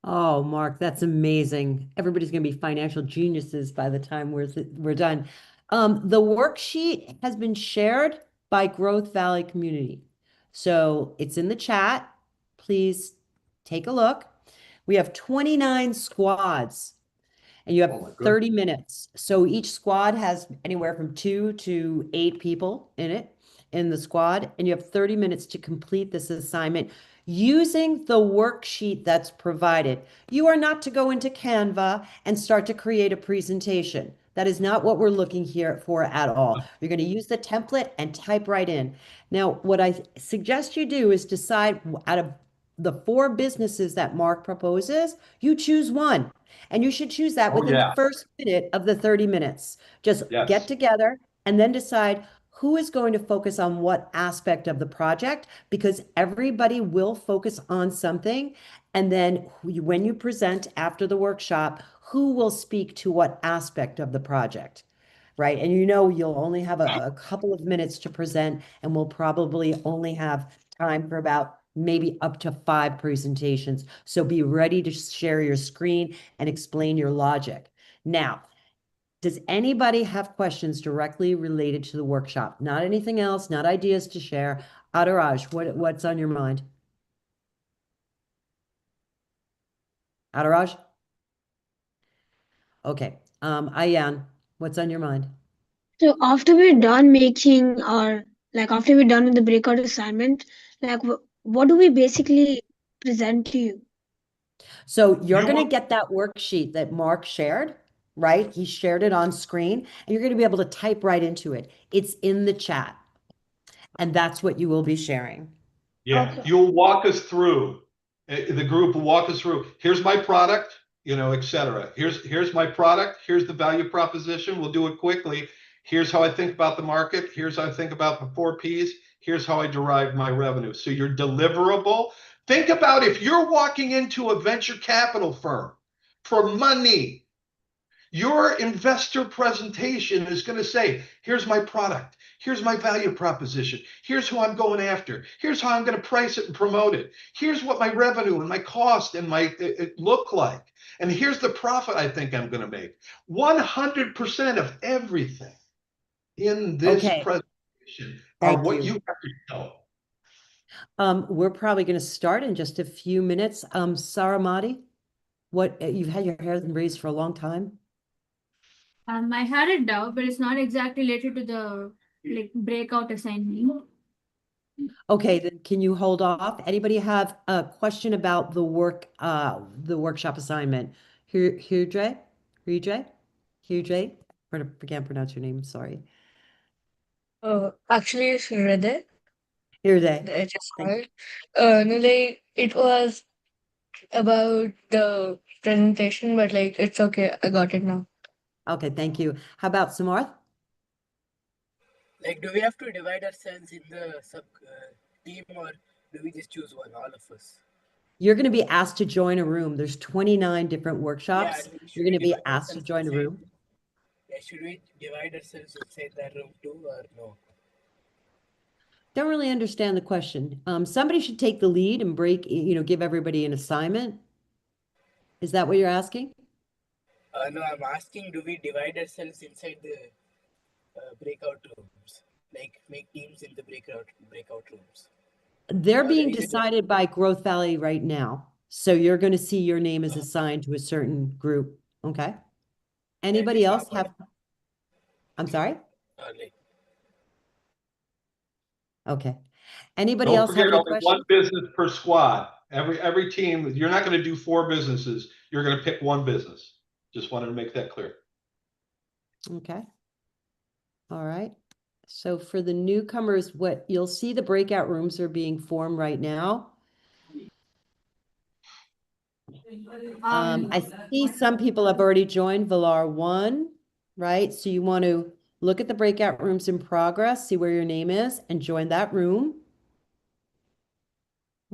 Oh, Mark, that's amazing. Everybody's going to be financial geniuses by the time we're done. The worksheet has been shared by Growth Valley community. So it's in the chat. Please take a look. We have 29 squads and you have 30 minutes. So each squad has anywhere from 2 to 8 people in it, in the squad, and you have 30 minutes to complete this assignment using the worksheet that's provided. You are not to go into Canva and start to create a presentation. That is not what we're looking here for at all. You're going to use the template and type right in. Now, what I suggest you do is decide out of the 4 businesses that Mark proposes, you choose one. And you should choose that within the first minute of the 30 minutes. Just get together and then decide who is going to focus on what aspect of the project, because everybody will focus on something. And then when you present after the workshop, who will speak to what aspect of the project, right? And you'll only have a couple of minutes to present, and we'll probably only have time for about maybe up to 5 presentations. So be ready to share your screen and explain your logic. Now, does anybody have questions directly related to the workshop? Not anything else, not ideas to share. Adaraj, what's on your mind? Adaraj? Okay. Ayan, what's on your mind? So after we're done making our, like after we're done with the breakout assignment, like what do we basically present to you? So you're going to get that worksheet that Mark shared, right? He shared it on screen, and you're going to be able to type right into it. It's in the chat, and that's what you will be sharing. Yeah, Okay. you'll walk us through. The group will walk us through. Here's my product, etc. Here's my product. Here's the value proposition. We'll do it quickly. Here's how I think about the market. Here's how I think about the 4Ps. Here's how I derive my revenue. So you're deliverable. Think about if you're walking into a venture capital firm for money. Your investor presentation is going to say, here's my product. Here's my value proposition. Here's who I'm going after. Here's how I'm going to price it and promote it. Here's what my revenue and my cost and it look like. And here's the profit I think I'm going to make. 100% of everything in this presentation are what you have to know. We're probably going to start in just a few minutes. Saramati, you've had your hand raised for a long time? I had it down, but it's not exactly related to the breakout assignment. Okay, then can you hold off? Anybody have a question about the workshop assignment? Hudre? Hudre? Hudre? I can't pronounce your name, sorry. Actually, it's Hriday. Hudre. It is Thank you. called. No, like it was about the presentation, but like it's okay. I got it now. Okay, thank you. How about Samarth? Like, do we have to divide ourselves in the sub team, or do we just choose one, all of us? You're going to be asked to join a room. There's 29 different Yeah, workshops. should You're going we to be divide asked to ourselves join a inside? room. Yeah, should we divide ourselves inside that room too, or no? Don't really understand the question. Somebody should take the lead and give everybody an assignment. Is that what you're asking? No, I'm asking, do we divide ourselves inside the breakout rooms? Like, make teams in the breakout rooms? They're Or being is it decided by Growth Valley right now. So you're going to see your name is assigned to a certain group. Okay. Anybody else have? I'm sorry? like, Okay. Anybody Don't else have forget, any only one questions? business per squad. Every team, you're not going to do 4 businesses. You're going to pick one business. Just wanted to make that clear. Okay. All right. So for the newcomers, what you'll see the breakout rooms are being formed right now. I see some people have already joined Villar 1, right? So you want to look at the breakout rooms in progress, see where your name is, and join that room.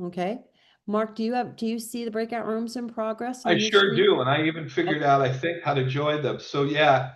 Okay. Mark, do you see the breakout rooms in progress I on your sure screen? do, and I even figured out, I think, how to join them. So yeah,